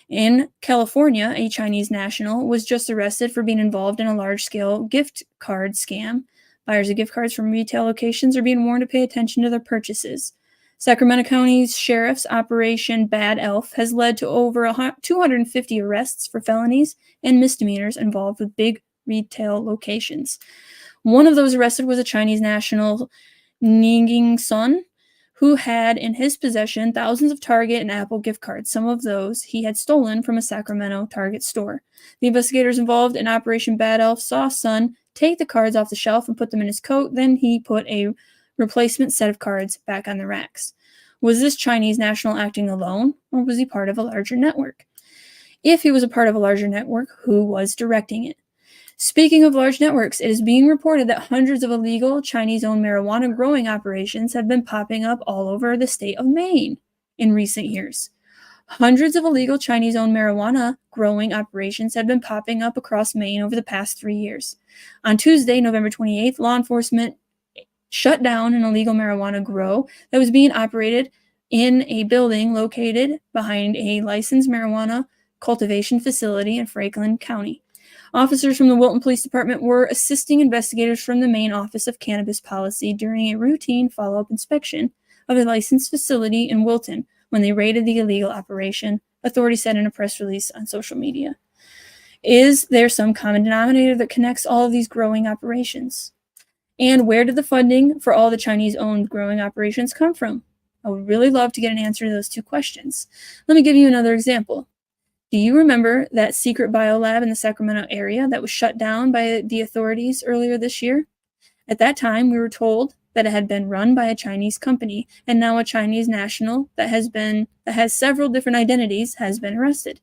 In California, a Chinese national was just arrested for being involved in a large-scale gift card scam. Buyers of gift cards from retail locations are being warned to pay attention to their purchases. Sacramento County's Sheriff's Operation Bad Elf has led to over 250 arrests for felonies and misdemeanors involved with big retail locations. One of those arrested was a Chinese national, Ninging Sun, who had in his possession thousands of Target and Apple gift cards. Some of those he had stolen from a Sacramento Target store. The investigators involved in Operation Bad Elf saw Sun take the cards off the shelf and put them in his coat. Then he put a replacement set of cards back on the racks. Was this Chinese national acting alone, or was he part of a larger network? If he was a part of a larger network, who was directing it? Speaking of large networks, it is being reported that hundreds of illegal Chinese-owned marijuana growing operations have been popping up all over the state of Maine in recent years. Hundreds of illegal Chinese-owned marijuana growing operations have been popping up across Maine over the past 3 years. On Tuesday, November 28th, law enforcement shut down an illegal marijuana grow that was being operated in a building located behind a licensed marijuana cultivation facility in Franklin County. Officers from the Wilton Police Department were assisting investigators from the Maine Office of Cannabis Policy during a routine follow-up inspection of a licensed facility in Wilton when they raided the illegal operation, authorities said in a press release on social media. Is there some common denominator that connects all of these growing operations? And where did the funding for all the Chinese-owned growing operations come from? I would really love to get an answer to those two questions. Let me give you another example. Do you remember that secret biolab in the Sacramento area that was shut down by the authorities earlier this year? At that time, we were told that it had been run by a Chinese company, and now a Chinese national that has several different identities has been arrested.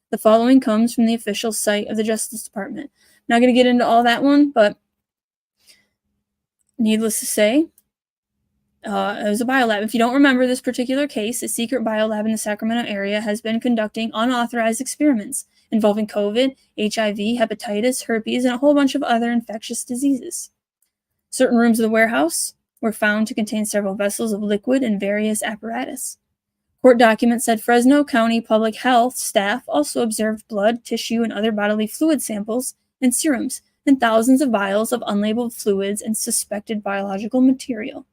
The following comes from the official site of the Justice Department. I'm not going to get into all that one, but needless to say, it was a biolab. If you don't remember this particular case, a secret biolab in the Sacramento area has been conducting unauthorized experiments involving COVID, HIV, hepatitis, herpes, and a whole bunch of other infectious diseases. Certain rooms of the warehouse were found to contain several vessels of liquid and various apparatus. Court documents said Fresno County Public Health staff also observed blood, tissue, and other bodily fluid samples and serums, and thousands of vials of unlabeled fluids and suspected biological material.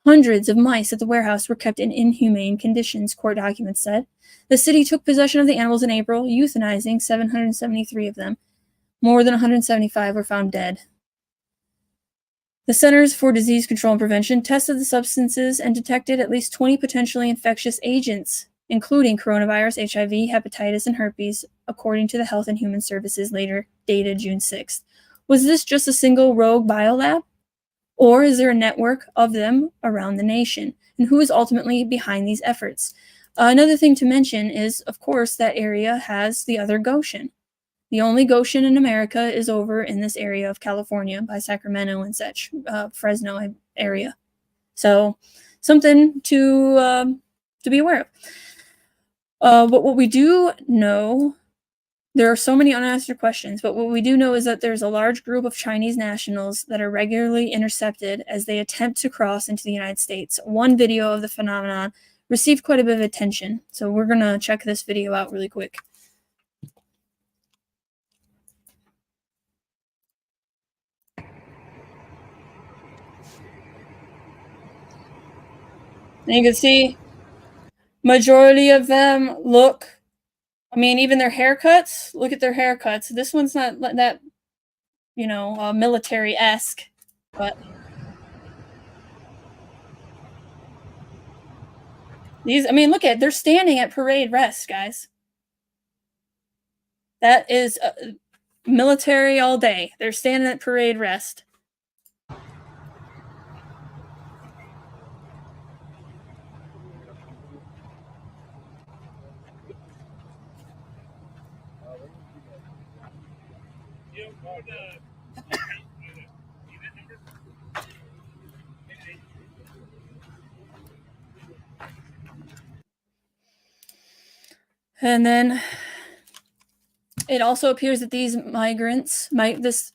Hundreds of mice at the warehouse were kept in inhumane conditions, court documents said. The city took possession of the animals in April, euthanizing 773 of them. More than 175 were found dead. The Centers for Disease Control and Prevention tested the substances and detected at least 20 potentially infectious agents, including coronavirus, HIV, hepatitis, and herpes, according to the Health and Human Services later dated June 6th. Was this just a single rogue biolab? Or is there a network of them around the nation? And who is ultimately behind these efforts? Another thing to mention is, of course, that area has the other Goshen. The only Goshen in America is over in this area of California by Sacramento and such, Fresno area. So something to be aware of. But what we do know, there are so many unanswered questions, but what we do know is that there's a large group of Chinese nationals that are regularly intercepted as they attempt to cross into the United States. One video of the phenomenon received quite a bit of attention, so we're going to check this video out really quick. And you can see majority of them look, I mean, even their haircuts, look at their haircuts. This one's not that, you know, military-esque, but these, I mean, look at, they're standing at parade rest, guys. That is military all day. They're standing at parade rest. And then it also appears that these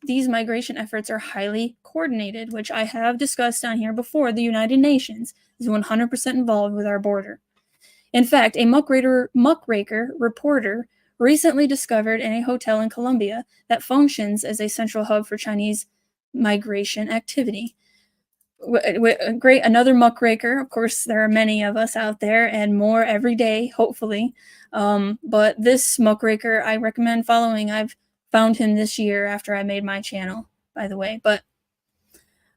these migration efforts are highly coordinated, which I have discussed on here before. The United Nations is 100% involved with our border. In fact, a muckraker reporter recently discovered in a hotel in Colombia that functions as a central hub for Chinese migration activity. Great, another muckraker. Of course, there are many of us out there and more every day, hopefully. But this muckraker I recommend following. I've found him this year after I made my channel, by the way. But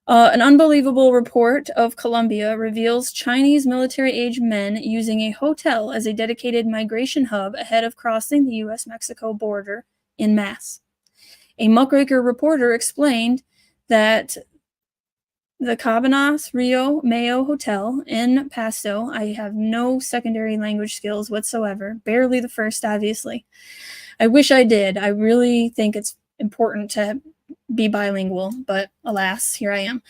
an unbelievable report of Colombia reveals Chinese military-age men using a hotel as a dedicated migration hub ahead of crossing the U.S.-Mexico border en masse. A muckraker reporter explained that the Cabanas Rio Mayo Hotel in Pasto, I have no secondary language skills whatsoever, barely the first, obviously. I wish I did. I really think it's important to be bilingual, but alas, here I am.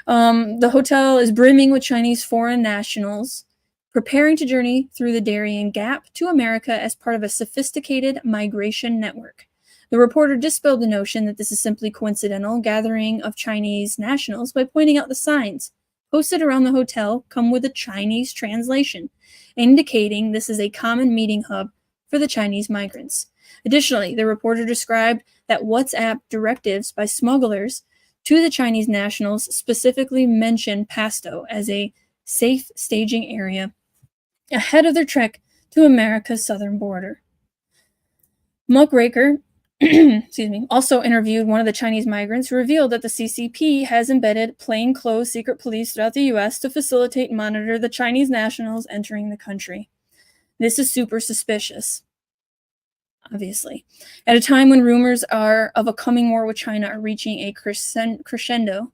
The hotel is brimming with Chinese foreign nationals preparing to journey through the Darien Gap to America as part of a sophisticated migration network. The reporter dispelled the notion that this is simply coincidental gathering of Chinese nationals by pointing out the signs posted around the hotel come with a Chinese translation, indicating this is a common meeting hub for the Chinese migrants. Additionally, the reporter described that WhatsApp directives by smugglers to the Chinese nationals specifically mention Pasto as a safe staging area ahead of their trek to America's southern border. Muckraker also interviewed one of the Chinese migrants who revealed that the CCP has embedded plainclothes secret police throughout the U.S. to facilitate and monitor the Chinese nationals entering the country. This is super suspicious, obviously. At a time when rumors of a coming war with China are reaching a crescendo,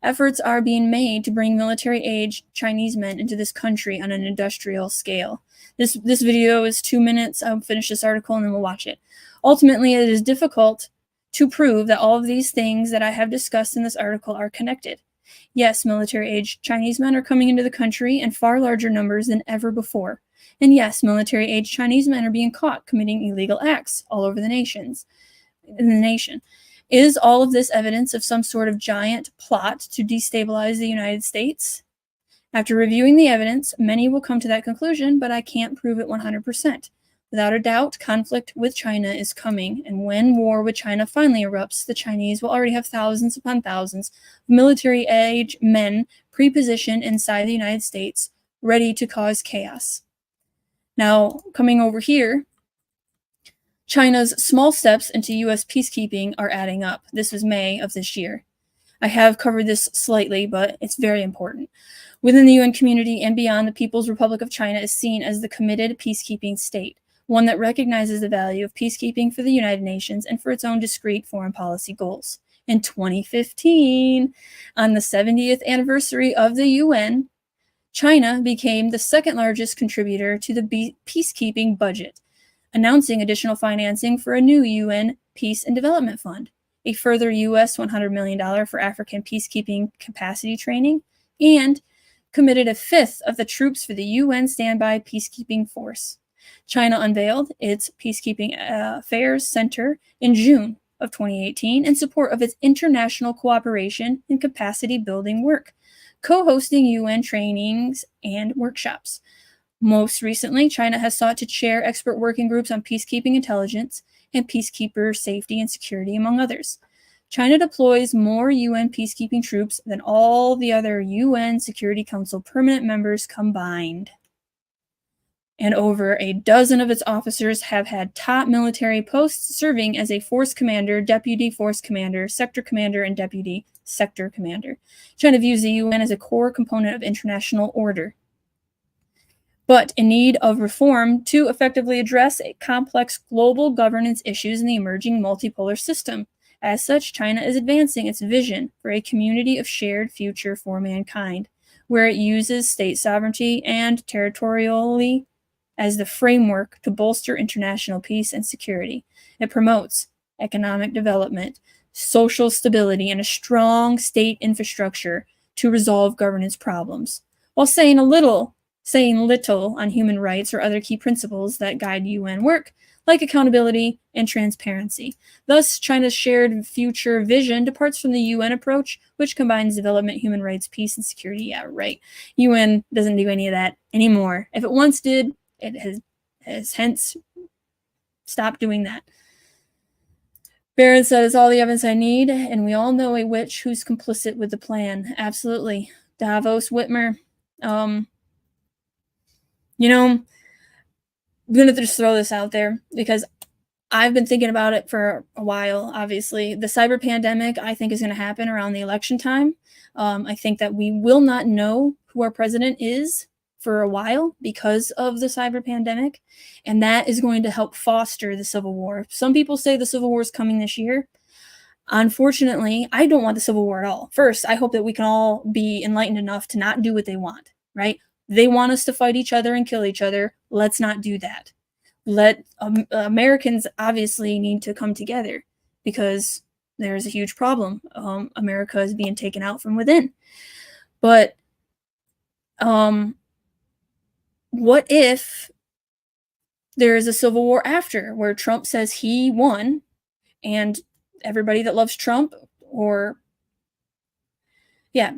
efforts are being made to bring military-age Chinese men into this country on an industrial scale. This video is 2 minutes. I'll finish this article and then we'll watch it. Ultimately, it is difficult to prove that all of these things that I have discussed in this article are connected. Yes, military-age Chinese men are coming into the country in far larger numbers than ever before. And yes, military-age Chinese men are being caught committing illegal acts all over the nation. Is all of this evidence of some sort of giant plot to destabilize the United States? After reviewing the evidence, many will come to that conclusion, but I can't prove it 100%. Without a doubt, conflict with China is coming, and when war with China finally erupts, the Chinese will already have thousands upon thousands of military-age men pre-positioned inside the United States, ready to cause chaos. Now, coming over here, China's small steps into U.S. peacekeeping are adding up. This was May of this year. I have covered this slightly, but it's very important. Within the UN community and beyond, the People's Republic of China is seen as the committed peacekeeping state, one that recognizes the value of peacekeeping for the United Nations and for its own discrete foreign policy goals. In 2015, on the 70th anniversary of the UN, China became the second largest contributor to the peacekeeping budget, announcing additional financing for a new UN Peace and Development Fund, a further US $100 million for African peacekeeping capacity training, and committed a fifth of the troops for the UN Standby Peacekeeping Force. China unveiled its Peacekeeping Affairs Center in June of 2018 in support of its international cooperation and capacity building work, co-hosting UN trainings and workshops. Most recently, China has sought to chair expert working groups on peacekeeping intelligence and peacekeeper safety and security, among others. China deploys more UN peacekeeping troops than all the other UN Security Council permanent members combined. And over a dozen of its officers have had top military posts, serving as a force commander, deputy force commander, sector commander, and deputy sector commander. China views the UN as a core component of international order, but in need of reform to effectively address complex global governance issues in the emerging multipolar system. As such, China is advancing its vision for a community of shared future for mankind, where it uses state sovereignty and territorially as the framework to bolster international peace and security. It promotes economic development, social stability, and a strong state infrastructure to resolve governance problems, while saying little on human rights or other key principles that guide UN work, like accountability and transparency. Thus, China's shared future vision departs from the UN approach, which combines development, human rights, peace, and security. Yeah, right. UN doesn't do any of that anymore. If it once did, it has hence stopped doing that. Barron said, "It's all the evidence I need, and we all know a witch who's complicit with the plan." Absolutely. Davos Whitmer. I'm going to just throw this out there because I've been thinking about it for a while, obviously. The cyber pandemic, I think, is going to happen around the election time. I think that we will not know who our president is for a while because of the cyber pandemic, and that is going to help foster the civil war. Some people say the civil war is coming this year. Unfortunately, I don't want the civil war at all. First, I hope that we can all be enlightened enough to not do what they want, right? They want us to fight each other and kill each other. Let's not do that. Americans obviously need to come together because there's a huge problem. America is being taken out from within. But what if there is a civil war after, where Trump says he won, and everybody that loves Trump,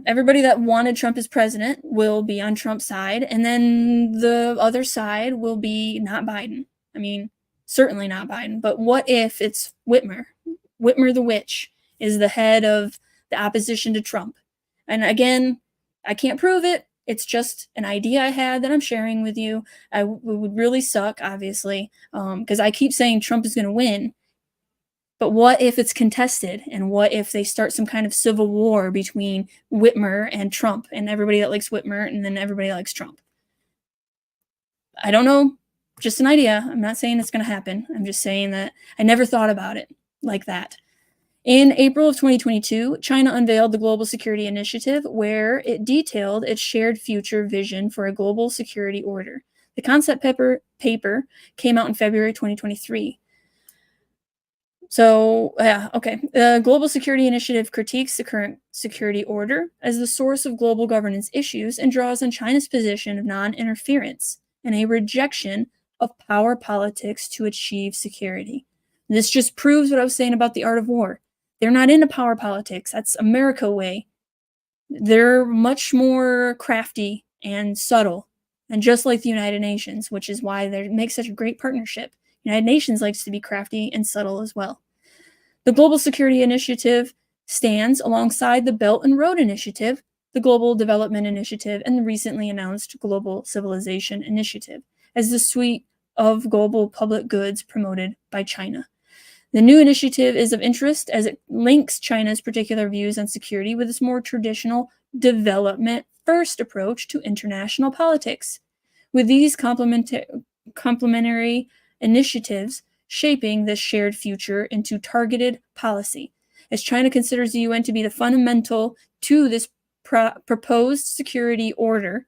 everybody that wanted Trump as president will be on Trump's side, and then the other side will be not Biden. I mean, certainly not Biden, but what if it's Whitmer? Whitmer the witch is the head of the opposition to Trump. And again, I can't prove it. It's just an idea I had that I'm sharing with you. It would really suck, obviously, because I keep saying Trump is going to win. But what if it's contested? And what if they start some kind of civil war between Whitmer and Trump, and everybody that likes Whitmer and then everybody that likes Trump? I don't know. Just an idea. I'm not saying it's going to happen. I'm just saying that I never thought about it like that. In April of 2022, China unveiled the Global Security Initiative, where it detailed its shared future vision for a global security order. The concept paper came out in February 2023. The Global Security Initiative critiques the current security order as the source of global governance issues and draws on China's position of non-interference and a rejection of power politics to achieve security. This just proves what I was saying about the art of war. They're not into power politics. That's America way. They're much more crafty and subtle, and just like the United Nations, which is why they make such a great partnership. United Nations likes to be crafty and subtle as well. The Global Security Initiative stands alongside the Belt and Road Initiative, the Global Development Initiative, and the recently announced Global Civilization Initiative as the suite of global public goods promoted by China. The new initiative is of interest as it links China's particular views on security with its more traditional development-first approach to international politics. With these complementary initiatives shaping this shared future into targeted policy, as China considers the UN to be the fundamental to this proposed security order.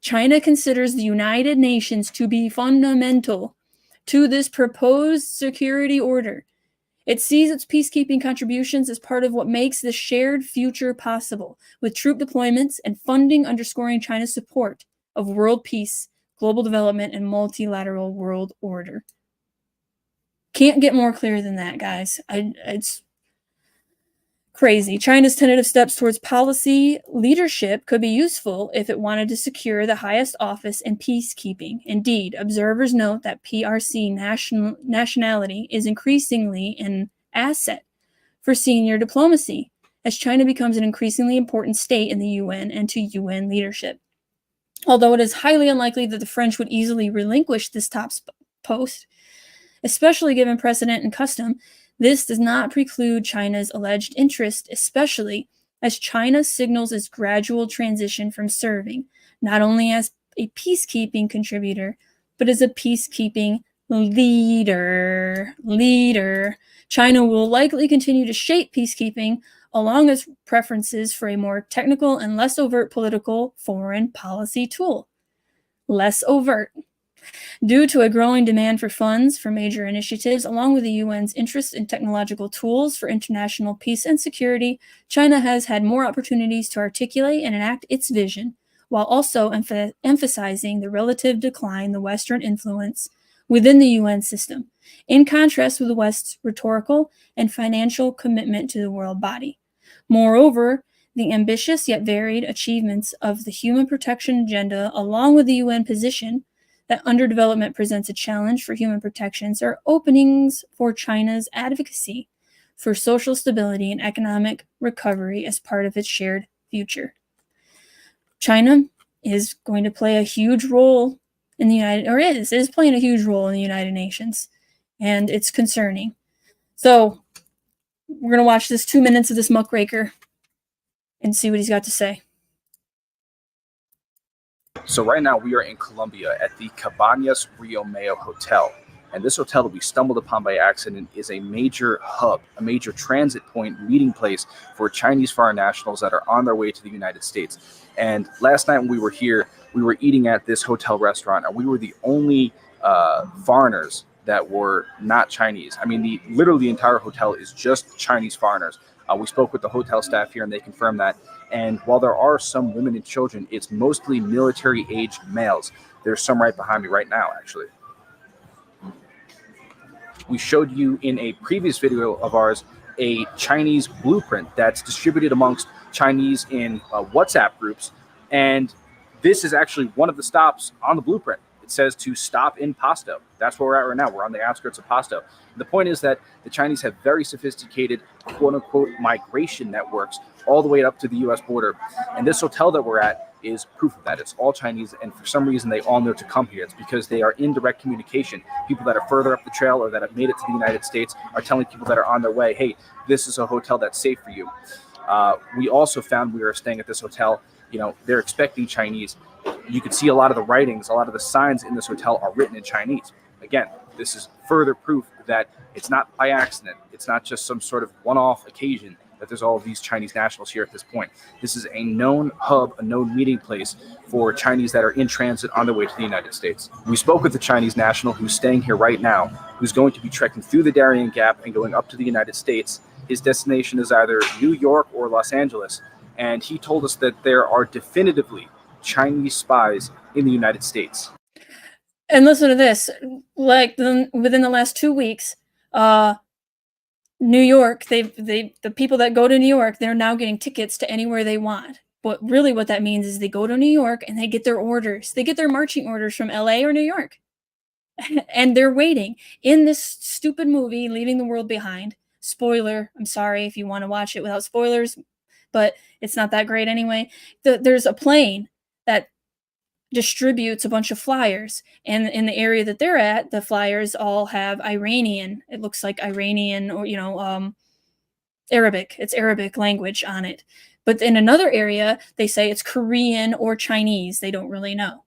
China considers the United Nations to be fundamental to this proposed security order. It sees its peacekeeping contributions as part of what makes the shared future possible, with troop deployments and funding underscoring China's support of world peace, global development, and multilateral world order. Can't get more clear than that, guys. It's crazy. China's tentative steps towards policy leadership could be useful if it wanted to secure the highest office in peacekeeping. Indeed, observers note that PRC nationality is increasingly an asset for senior diplomacy, as China becomes an increasingly important state in the UN and to UN leadership. Although it is highly unlikely that the French would easily relinquish this top post, especially given precedent and custom, this does not preclude China's alleged interest, especially as China signals its gradual transition from serving, not only as a peacekeeping contributor, but as a peacekeeping leader. China will likely continue to shape peacekeeping along its preferences for a more technical and less overt political foreign policy tool. Less overt. Due to a growing demand for funds for major initiatives, along with the UN's interest in technological tools for international peace and security, China has had more opportunities to articulate and enact its vision, while also emphasizing the relative decline the Western influence within the UN system, in contrast with the West's rhetorical and financial commitment to the world body. Moreover, the ambitious yet varied achievements of the human protection agenda, along with the UN position that underdevelopment presents a challenge for human protections, are openings for China's advocacy for social stability and economic recovery as part of its shared future. China is going to play a huge role in the is playing a huge role in the United Nations, and it's concerning. So we're going to watch this 2 minutes of this muckraker and see what he's got to say. So right now we are in Colombia at the Cabañas Rio Mayo Hotel. And this hotel that we stumbled upon by accident is a major hub, a major transit point, meeting place for Chinese foreign nationals that are on their way to the United States. And last night when we were here, we were eating at this hotel restaurant, and we were the only foreigners that were not Chinese. I mean, literally the entire hotel is just Chinese foreigners. We spoke with the hotel staff here, and they confirmed that. And while there are some women and children, it's mostly military-aged males. There's some right behind me right now, actually. We showed you in a previous video of ours a Chinese blueprint that's distributed amongst Chinese in WhatsApp groups. And this is actually one of the stops on the blueprint. It says to stop in Pasto. That's where we're at right now. We're on the outskirts of Pasto. The point is that the Chinese have very sophisticated, quote-unquote, migration networks all the way up to the U.S. border. And this hotel that we're at is proof of that. It's all Chinese, and for some reason, they all know to come here. It's because they are in direct communication. People that are further up the trail or that have made it to the United States are telling people that are on their way, hey, this is a hotel that's safe for you. We also found, we were staying at this hotel, they're expecting Chinese. You can see a lot of the writings, a lot of the signs in this hotel are written in Chinese. Again, this is further proof that it's not by accident. It's not just some sort of one-off occasion that there's all of these Chinese nationals here at this point. This is a known hub, a known meeting place for Chinese that are in transit on their way to the United States. We spoke with a Chinese national who's staying here right now, who's going to be trekking through the Darien Gap and going up to the United States. His destination is either New York or Los Angeles. And he told us that there are definitively Chinese spies in the United States. And listen to this, within the last 2 weeks, New York, the people that go to New York, they're now getting tickets to anywhere they want. But really what that means is they go to New York and they get their orders. They get their marching orders from LA or New York. And they're waiting in this stupid movie, Leaving the World Behind. Spoiler, I'm sorry if you want to watch it without spoilers, but it's not that great anyway. There's a plane that distributes a bunch of flyers, and in the area that they're at, the flyers all have Iranian. It looks like Iranian or Arabic. It's Arabic language on it. But in another area, they say it's Korean or Chinese. They don't really know.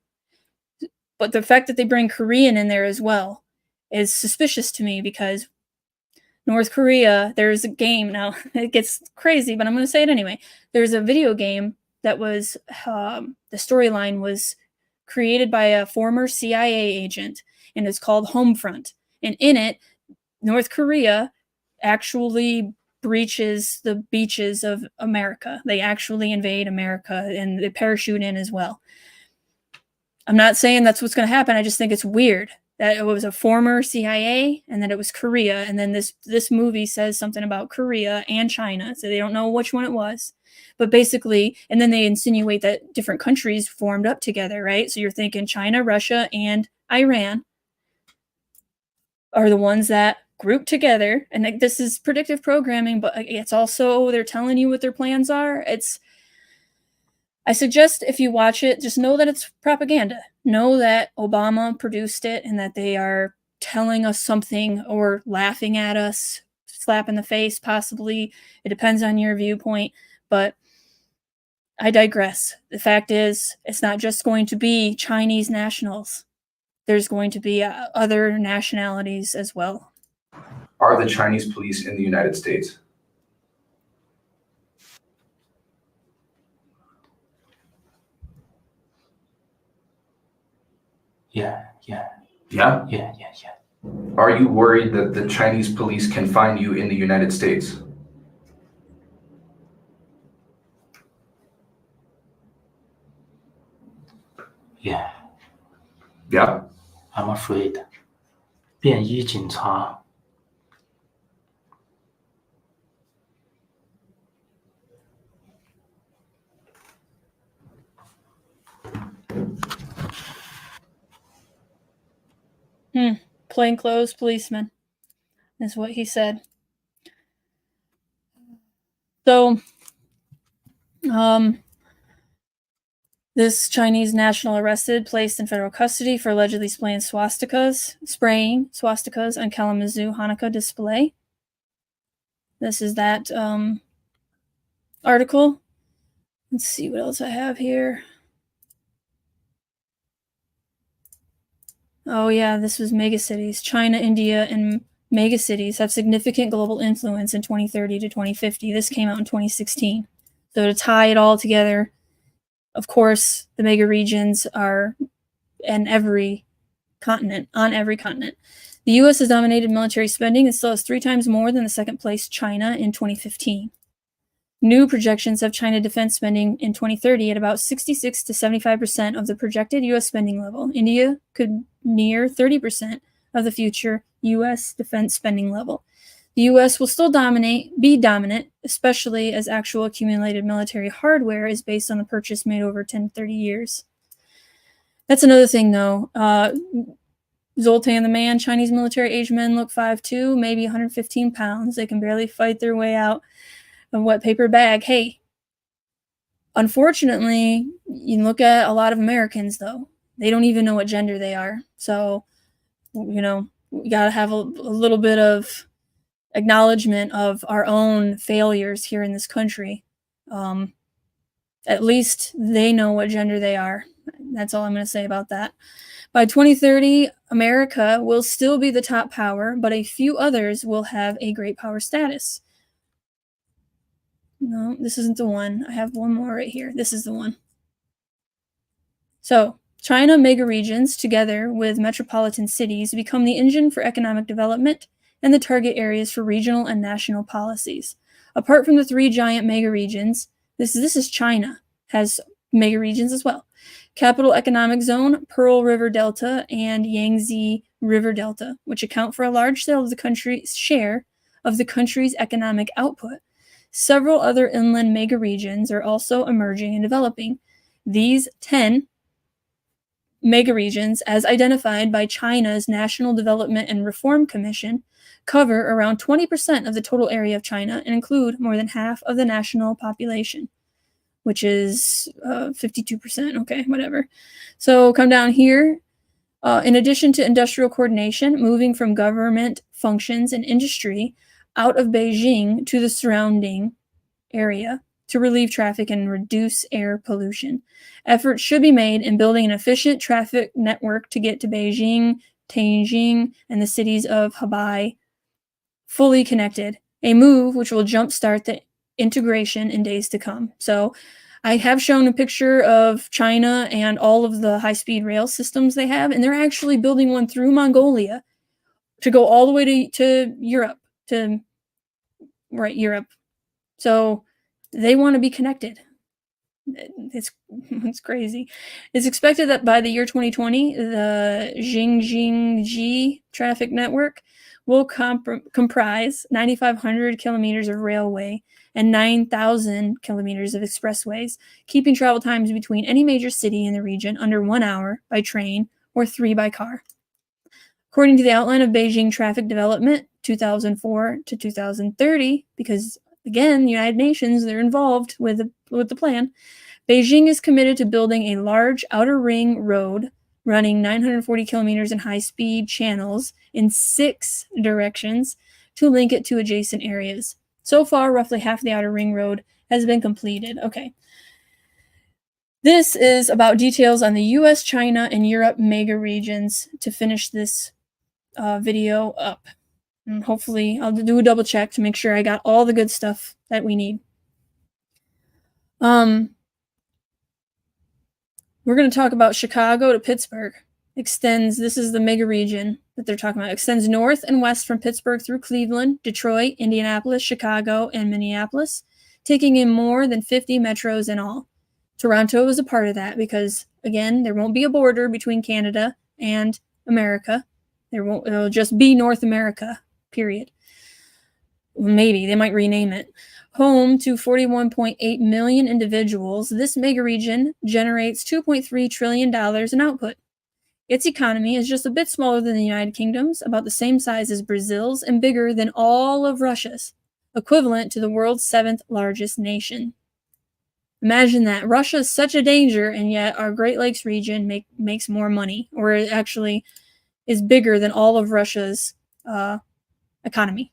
But the fact that they bring Korean in there as well is suspicious to me, because North Korea, there's a game now. It gets crazy, but I'm going to say it anyway. There's a video game that was the storyline was created by a former CIA agent, and it's called Homefront. And in it, North Korea actually breaches the beaches of America. They actually invade America, and they parachute in as well. I'm not saying that's what's going to happen. I just think it's weird that it was a former CIA and that it was Korea. And then this movie says something about Korea and China. So they don't know which one it was. But basically, and then they insinuate that different countries formed up together, right? So you're thinking China, Russia, and Iran are the ones that grouped together, and like, this is predictive programming, but it's also they're telling you what their plans are. I suggest if you watch it, just know that it's propaganda. Know that Obama produced it and that they are telling us something or laughing at us, slap in the face, possibly. It depends on your viewpoint, but I digress. The fact is, it's not just going to be Chinese nationals. There's going to be other nationalities as well. Are the Chinese police in the United States? Yeah. Yeah? Yeah. Are you worried that the Chinese police can find you in the United States? Yeah. Yeah? I'm afraid. 便衣警察 Plainclothes policeman is what he said. So, this Chinese national arrested, placed in federal custody for allegedly spraying swastikas on Kalamazoo Hanukkah display. This is that article. Let's see what else I have here. Oh yeah, this was megacities. China, India, and megacities have significant global influence in 2030 to 2050. This came out in 2016. So to tie it all together, of course, the mega regions are on every continent. The U.S. has dominated military spending and still has 3 times more than the second place China in 2015. New projections have China defense spending in 2030 at about 66 to 75% of the projected U.S. spending level. India could near 30% of the future U.S. defense spending level. The U.S. will still be dominant, especially as actual accumulated military hardware is based on the purchase made over 10 to 30 years. That's another thing, though. Zoltan the Man, Chinese military age men look 5'2", maybe 115 pounds. They can barely fight their way out of wet paper bag. Hey, unfortunately, you look at a lot of Americans, though. They don't even know what gender they are. So, we got to have a little bit of acknowledgement of our own failures here in this country. At least they know what gender they are. That's all I'm going to say about that. By 2030, America will still be the top power, but a few others will have a great power status. No, this isn't the one. I have one more right here. This is the one. So, China megaregions, together with metropolitan cities, become the engine for economic development and the target areas for regional and national policies. Apart from the 3 giant megaregions, this is China, has megaregions as well. Capital Economic Zone, Pearl River Delta, and Yangtze River Delta, which account for a large share of the country's economic output. Several other inland megaregions are also emerging and developing. These 10 megaregions, as identified by China's National Development and Reform Commission, cover around 20% of the total area of China and include more than half of the national population, which is 52%. Okay, whatever. So come down here. In addition to industrial coordination, moving from government functions and industry out of Beijing to the surrounding area to relieve traffic and reduce air pollution. Efforts should be made in building an efficient traffic network to get to Beijing, Tianjin, and the cities of Hebei fully connected, a move which will jumpstart the integration in days to come. So I have shown a picture of China and all of the high-speed rail systems they have, and they're actually building one through Mongolia to go all the way to Europe, Europe. So they want to be connected. It's crazy. It's expected that by the year 2020, the Xinjiang traffic network will comprise 9,500 kilometers of railway and 9,000 kilometers of expressways, keeping travel times between any major city in the region under 1 hour by train or 3 by car. According to the outline of Beijing traffic development, 2004 to 2030, because again, the United Nations, they're involved with the plan. Beijing is committed to building a large outer ring road running 940 kilometers in high-speed channels in 6 directions to link it to adjacent areas. So far, roughly half the outer ring road has been completed. Okay. This is about details on the US, China, and Europe mega regions to finish this video up. And hopefully I'll do a double check to make sure I got all the good stuff that we need. We're going to talk about Chicago to Pittsburgh. This is the mega region that they're talking about. Extends north and west from Pittsburgh through Cleveland, Detroit, Indianapolis, Chicago, and Minneapolis, taking in more than 50 metros in all. Toronto is a part of that because, again, there won't be a border between Canada and America. It'll just be North America, period. Maybe they might rename it. Home to 41.8 million individuals, this mega region generates $2.3 trillion in output. Its economy is just a bit smaller than the United Kingdom's, about the same size as Brazil's, and bigger than all of Russia's, equivalent to the world's 7th largest nation. Imagine that. Russia is such a danger, and yet our Great Lakes region makes more money, or it actually is bigger than all of Russia's economy.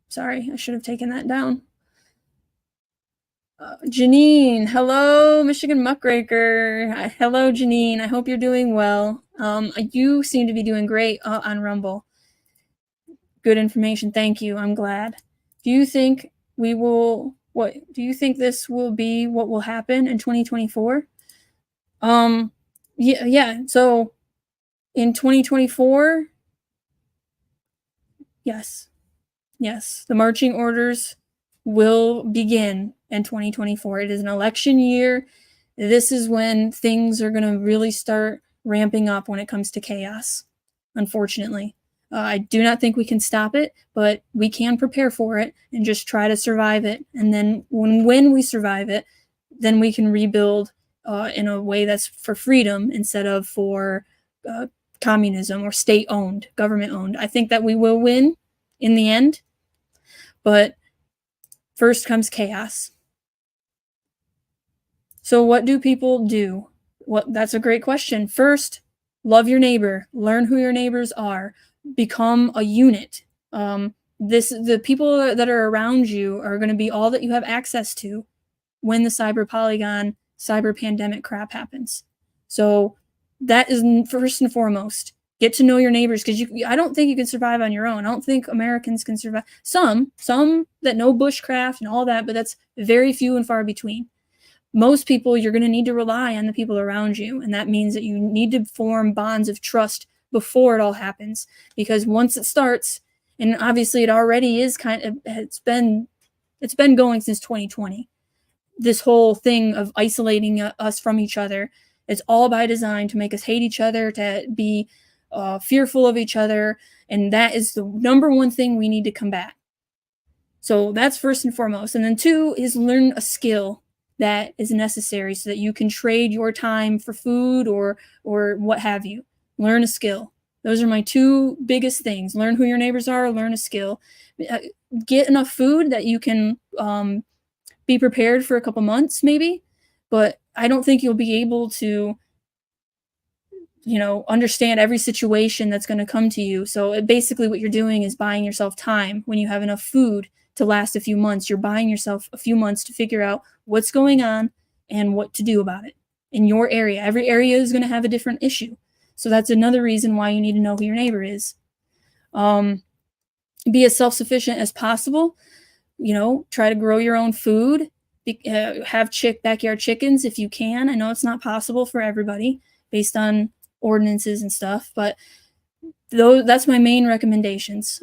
Sorry, I should have taken that down. Janine, hello, Michigan Muckraker. Hello, Janine. I hope you're doing well. You seem to be doing great on Rumble. Good information. Thank you. I'm glad. Do you think do you think this will be what will happen in 2024? Yeah. So in 2024, yes, the marching orders will begin in 2024. It is an election year. This is when things are going to really start ramping up when it comes to chaos, unfortunately. I do not think we can stop it, but we can prepare for it and just try to survive it. And then when we survive it, then we can rebuild in a way that's for freedom instead of for communism or state-owned, government-owned. I think that we will win in the end, but first comes chaos. So what do people do? Well, that's a great question. First, love your neighbor. Learn who your neighbors are. Become a unit. The people that are around you are going to be all that you have access to when the cyber pandemic crap happens. So that is first and foremost. Get to know your neighbors, because I don't think you can survive on your own. I don't think Americans can survive. Some that know bushcraft and all that, but that's very few and far between. Most people, you're going to need to rely on the people around you, and that means that you need to form bonds of trust before it all happens, because once it starts, and obviously it already is it's been going since 2020. This whole thing of isolating us from each other, it's all by design to make us hate each other, to be fearful of each other, and that is the number one thing we need to combat. So that's first and foremost. And then 2 is learn a skill that is necessary so that you can trade your time for food or what have you. Learn a skill. Those are my 2 biggest things. Learn who your neighbors are, learn a skill. Get enough food that you can be prepared for a couple months maybe, but I don't think you'll be able to understand every situation that's going to come to you. So basically what you're doing is buying yourself time. When you have enough food to last a few months, you're buying yourself a few months to figure out what's going on and what to do about it in your area. Every area is going to have a different issue. So that's another reason why you need to know who your neighbor is. Be as self-sufficient as possible. Try to grow your own food. Have backyard chickens if you can. I know it's not possible for everybody based on ordinances and stuff, but that's my main recommendations.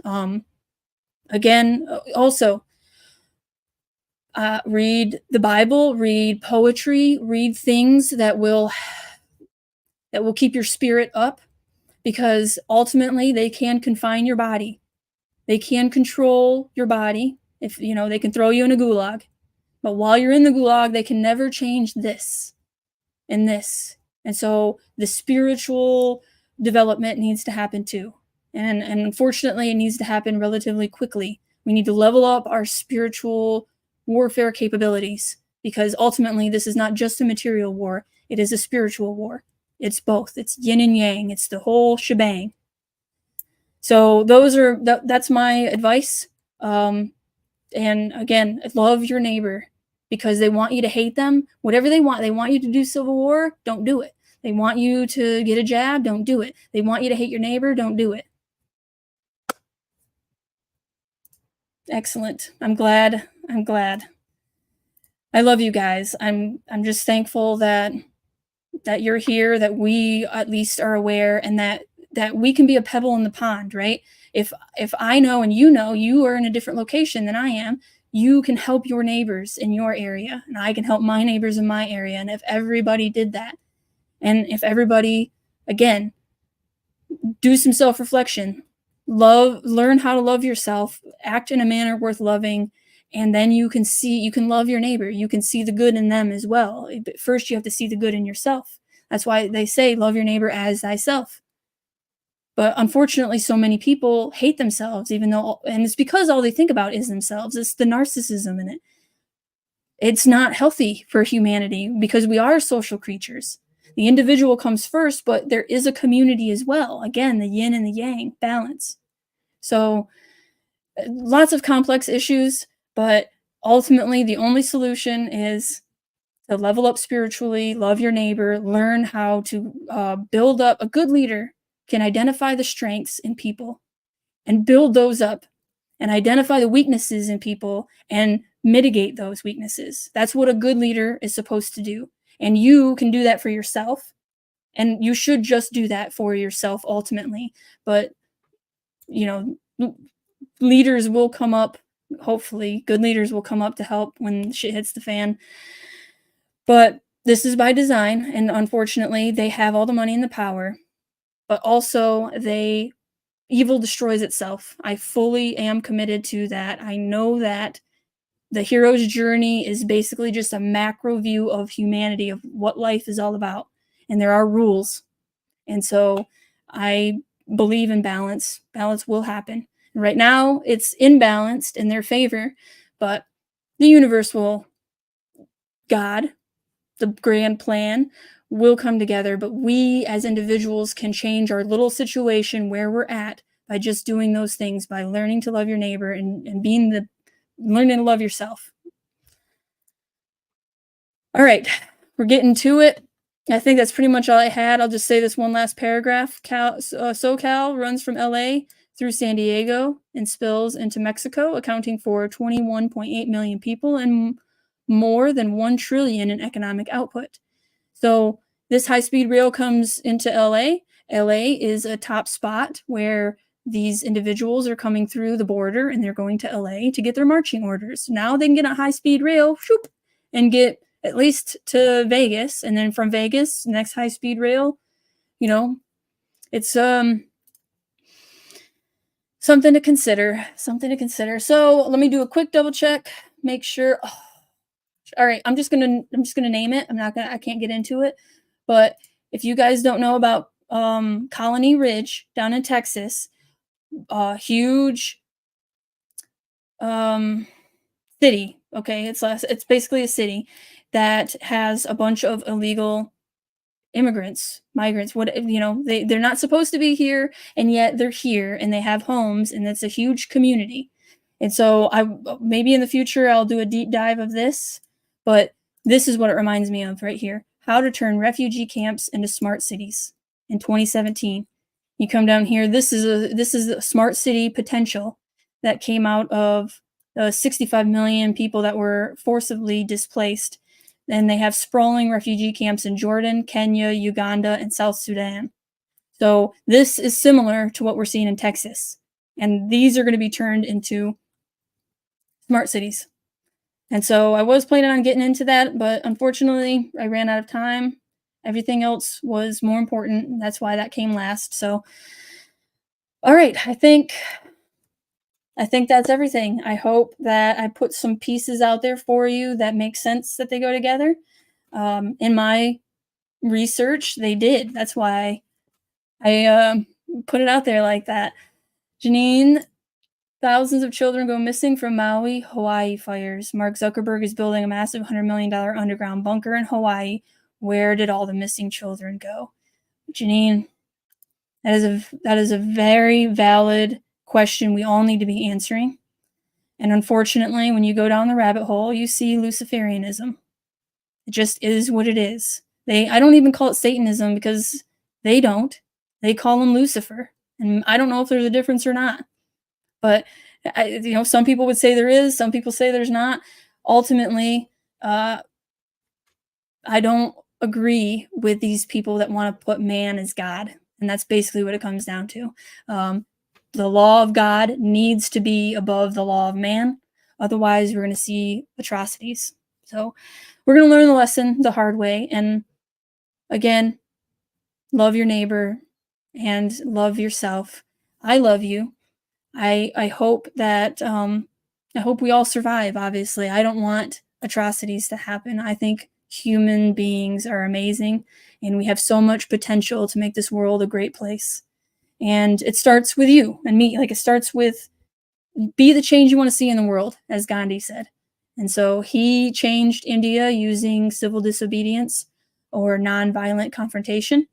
Again, also read the Bible, read poetry, read things that will keep your spirit up, because ultimately they can confine your body. They can control your body. If they can throw you in a gulag, but while you're in the gulag, they can never change this and this. And so the spiritual development needs to happen too. And unfortunately, it needs to happen relatively quickly. We need to level up our spiritual warfare capabilities, because ultimately this is not just a material war, it is a spiritual war. It's both. It's yin and yang. It's the whole shebang. So that's my advice. And again, love your neighbor, because they want you to hate them. Whatever they want you to do civil war, don't do it. They want you to get a jab, don't do it. They want you to hate your neighbor, don't do it. Excellent. I'm glad. I love you guys. I'm just thankful that you're here, that we at least are aware, and that we can be a pebble in the pond, right? If I know and you know you are in a different location than I am, you can help your neighbors in your area, and I can help my neighbors in my area. And if everybody did that, and if everybody, again, do some self-reflection, learn how to love yourself, act in a manner worth loving, and then you can love your neighbor. You can see the good in them as well. But first, you have to see the good in yourself. That's why they say, love your neighbor as thyself. But unfortunately, so many people hate themselves, and it's because all they think about is themselves. It's the narcissism in it. It's not healthy for humanity, because we are social creatures. The individual comes first, but there is a community as well. Again, the yin and the yang balance. So lots of complex issues, but ultimately the only solution is to level up spiritually, love your neighbor, learn how to build up. A good leader can identify the strengths in people and build those up, and identify the weaknesses in people and mitigate those weaknesses. That's what a good leader is supposed to do. And you can do that for yourself, and you should just do that for yourself ultimately. But, leaders will come up, hopefully, good leaders will come up to help when shit hits the fan. But this is by design, and unfortunately, they have all the money and the power, but also evil destroys itself. I fully am committed to that. I know that the hero's journey is basically just a macro view of humanity, of what life is all about. And there are rules. And so I believe in balance. Balance will happen. And right now, it's imbalanced in their favor, but the universe God, the grand plan, will come together. But we as individuals can change our little situation where we're at by just doing those things, by learning to love your neighbor and learning to love yourself. All right, we're getting to it. I think that's pretty much all I had. I'll just say this one last paragraph. SoCal runs from LA through San Diego and spills into Mexico, accounting for 21.8 million people and more than 1 trillion in economic output. So this high-speed rail comes into LA. LA is a top spot where these individuals are coming through the border, and they're going to LA to get their marching orders. Now they can get a high-speed rail and get at least to Vegas, and then from Vegas, next high-speed rail, it's something to consider. So let me do a quick double check, make sure. All right, I'm just gonna name it. I can't get into it, but if you guys don't know about Colony Ridge down in Texas, a huge city. Okay, it's basically a city that has a bunch of illegal migrants. They're not supposed to be here, and yet they're here, and they have homes, and it's a huge community. And so maybe in the future I'll do a deep dive of this, but this is what it reminds me of right here: how to turn refugee camps into smart cities in 2017. You come down here. This is a smart city potential that came out of 65 million people that were forcibly displaced. And they have sprawling refugee camps in Jordan, Kenya, Uganda, and South Sudan. So this is similar to what we're seeing in Texas. And these are going to be turned into smart cities. And so I was planning on getting into that, but unfortunately, I ran out of time. Everything else was more important. That's why that came last. So, all right, I think that's everything. I hope that I put some pieces out there for you that make sense, that they go together. In my research, they did. That's why I put it out there like that. Janine, thousands of children go missing from Maui, Hawaii fires. Mark Zuckerberg is building a massive $100 million underground bunker in Hawaii. Where did all the missing children go? Janine, that is a very valid question we all need to be answering. And unfortunately, when you go down the rabbit hole, you see Luciferianism. It just is what it is. I don't even call it Satanism because they don't. They call him Lucifer. And I don't know if there's a difference or not. But, some people would say there is. Some people say there's not. Ultimately, I don't agree with these people that want to put man as God. And that's basically what it comes down to. The law of God needs to be above the law of man. Otherwise, we're going to see atrocities. So we're going to learn the lesson the hard way. And again, love your neighbor and love yourself. I love you. I hope that I hope we all survive. Obviously, I don't want atrocities to happen. I think human beings are amazing, and we have so much potential to make this world a great place. And it starts with you and me. Like, it starts with be the change you want to see in the world, as Gandhi said. And so he changed India using civil disobedience or nonviolent confrontation.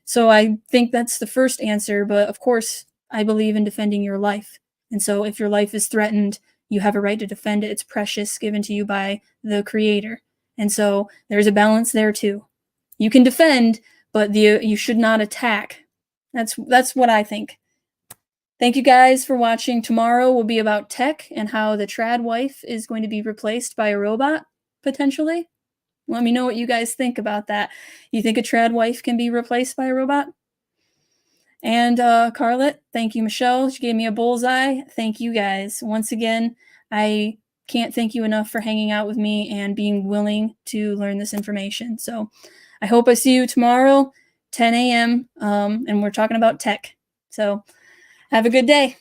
So I think that's the first answer. But of course, I believe in defending your life. And so if your life is threatened, you have a right to defend it. It's precious, given to you by the Creator. And so there's a balance there too. You can defend, but you should not attack. That's what I think. Thank you guys for watching. Tomorrow will be about tech and how the trad wife is going to be replaced by a robot, potentially. Let me know what you guys think about that. You think a trad wife can be replaced by a robot? And Carlet, thank you, Michelle. She gave me a bullseye. Thank you guys. Once again, I can't thank you enough for hanging out with me and being willing to learn this information. So I hope I see you tomorrow, 10 a.m., and we're talking about tech. So have a good day.